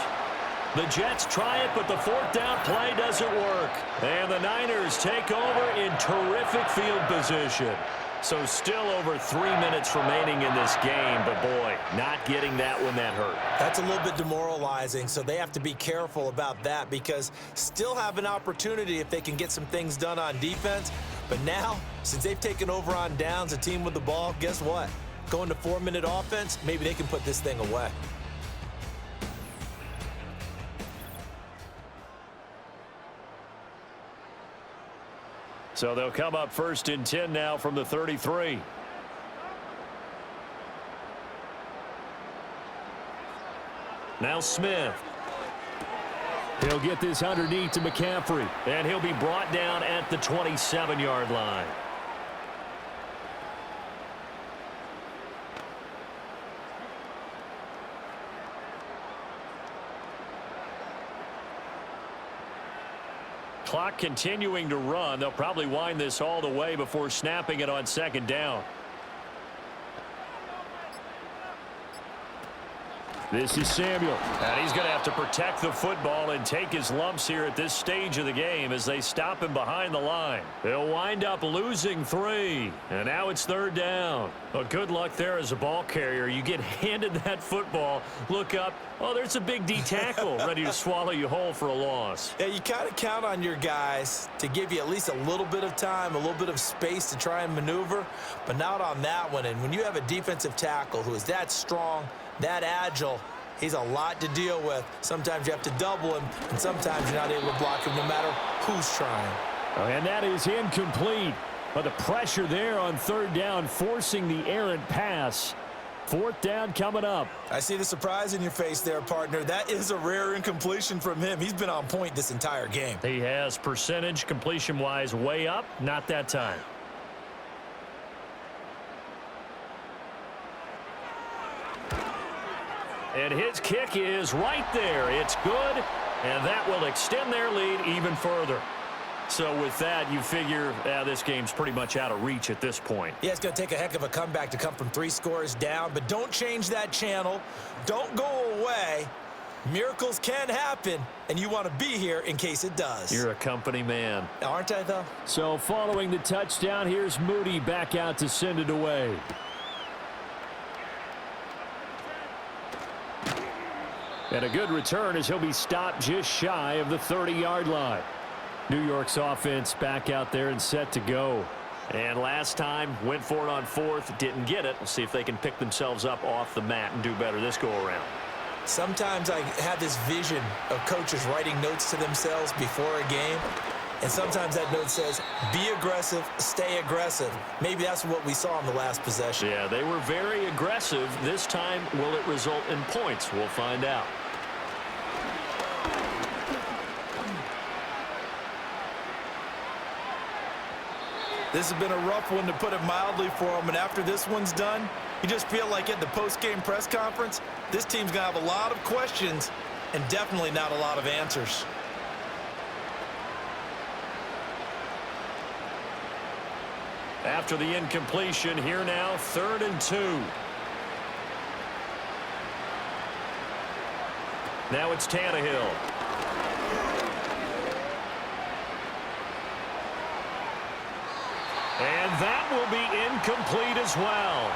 The Jets try it, but the 4th down play doesn't work. And the Niners take over in terrific field position. So still over 3 minutes remaining in this game, but boy, not getting that one that hurt. That's a little bit demoralizing, so they have to be careful about that because still have an opportunity if they can get some things done on defense. But now, since they've taken over on downs, a team with the ball, guess what? Going to 4-minute offense, maybe they can put this thing away. So they'll come up 1st and 10 now from the 33. Now Smith. He'll get this underneath to McCaffrey. And he'll be brought down at the 27-yard line. Clock continuing to run. They'll probably wind this all the way before snapping it on second down. This is Samuel. And he's going to have to protect the football and take his lumps here at this stage of the game as they stop him behind the line. They'll wind up losing 3. And now it's third down. Well, good luck there as a ball carrier. You get handed that football, look up, oh, there's a big D tackle ready to swallow you whole for a loss. Yeah, you kind of count on your guys to give you at least a little bit of time, a little bit of space to try and maneuver, but not on that one. And when you have a defensive tackle who is that strong, that agile, he's a lot to deal with. Sometimes you have to double him, and sometimes you're not able to block him no matter who's trying. And that is incomplete. But the pressure there on third down, forcing the errant pass. Fourth down coming up. I see the surprise in your face there, partner. That is a rare incompletion from him. He's been on point this entire game. He has percentage completion-wise way up, not that time. And his kick is right there. It's good, and that will extend their lead even further. So with that, you figure this game's pretty much out of reach at this point. Yeah, it's going to take a heck of a comeback to come from 3 scores down, but don't change that channel. Don't go away. Miracles can happen, and you want to be here in case it does. You're a company man. Aren't I, though? So following the touchdown, here's Moody back out to send it away. And a good return as he'll be stopped just shy of the 30-yard line. New York's offense back out there and set to go. And last time, went for it on 4th, didn't get it. We'll see if they can pick themselves up off the mat and do better this go-around. Sometimes I have this vision of coaches writing notes to themselves before a game, and sometimes that note says, be aggressive, stay aggressive. Maybe that's what we saw in the last possession. Yeah, they were very aggressive. This time, will it result in points? We'll find out. This has been a rough one, to put it mildly, for him. And after this one's done, you just feel like at the post-game press conference, this team's going to have a lot of questions and definitely not a lot of answers. After the incompletion, here now, 3rd and 2. Now it's Tannehill. And that will be incomplete as well.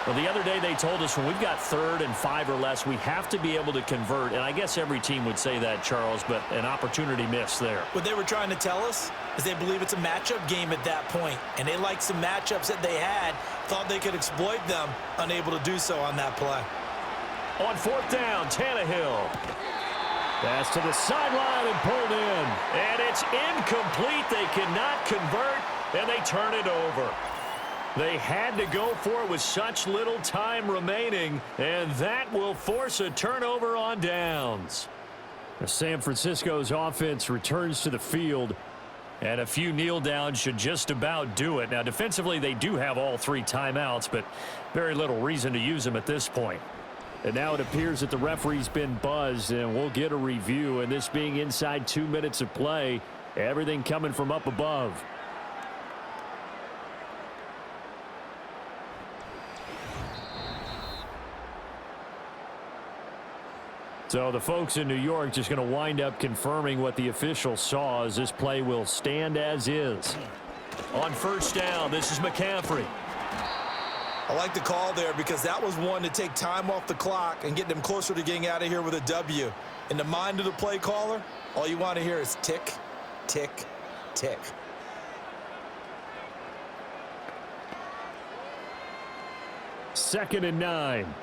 Well, the other day they told us when we've got 3rd and 5 or less, we have to be able to convert. And I guess every team would say that, Charles, but an opportunity missed there. What they were trying to tell us is they believe it's a matchup game at that point, and they liked some matchups that they had, thought they could exploit them, unable to do so on that play. On 4th down, Tannehill. Pass to the sideline and pulled in. And it's incomplete. They cannot convert, and they turn it over. They had to go for it with such little time remaining, and that will force a turnover on downs. San Francisco's offense returns to the field, and a few kneel downs should just about do it. Now, defensively, they do have all 3 timeouts, but very little reason to use them at this point. And now it appears that the referee's been buzzed, and we'll get a review. And this being inside 2 minutes of play, everything coming from up above. So the folks in New York just going to wind up confirming what the official saw, as this play will stand as is. On 1st down, this is McCaffrey. I like the call there because that was one to take time off the clock and get them closer to getting out of here with a W. In the mind of the play caller, all you want to hear is tick, tick, tick. Second and 9.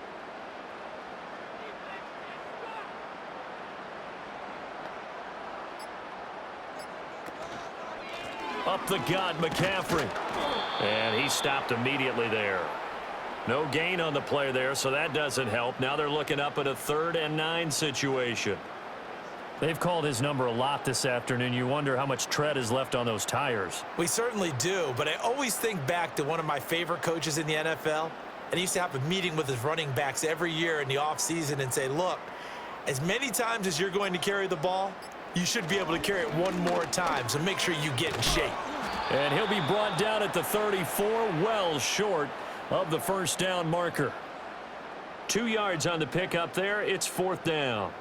Up the gut, McCaffrey. And he stopped immediately there. No gain on the play there, so that doesn't help. Now they're looking up at a 3rd and 9 situation. They've called his number a lot this afternoon. You wonder how much tread is left on those tires. We certainly do, but I always think back to one of my favorite coaches in the NFL, and he used to have a meeting with his running backs every year in the offseason and say, look, as many times as you're going to carry the ball, you should be able to carry it one more time, so make sure you get in shape. And he'll be brought down at the 34, well short of the first down marker. 2 yards on the pickup there. It's 4th down.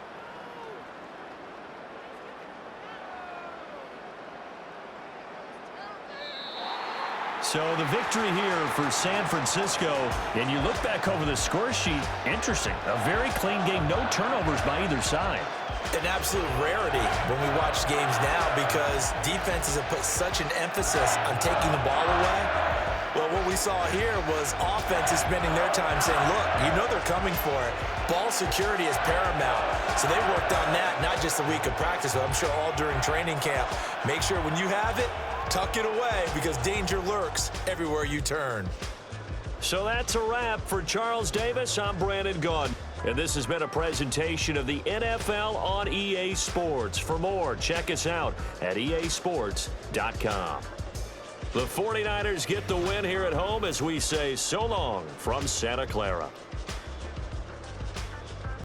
So the victory here for San Francisco. And you look back over the score sheet, interesting. A very clean game, no turnovers by either side. An absolute rarity when we watch games now because defenses have put such an emphasis on taking the ball away. Well, what we saw here was offenses spending their time saying, look, you know they're coming for it. Ball security is paramount. So they worked on that, not just a week of practice, but I'm sure all during training camp. Make sure when you have it, tuck it away because danger lurks everywhere you turn. So that's a wrap for Charles Davis. I'm Brandon Gaudin. And this has been a presentation of the NFL on EA Sports. For more, check us out at easports.com. The 49ers get the win here at home as we say so long from Santa Clara.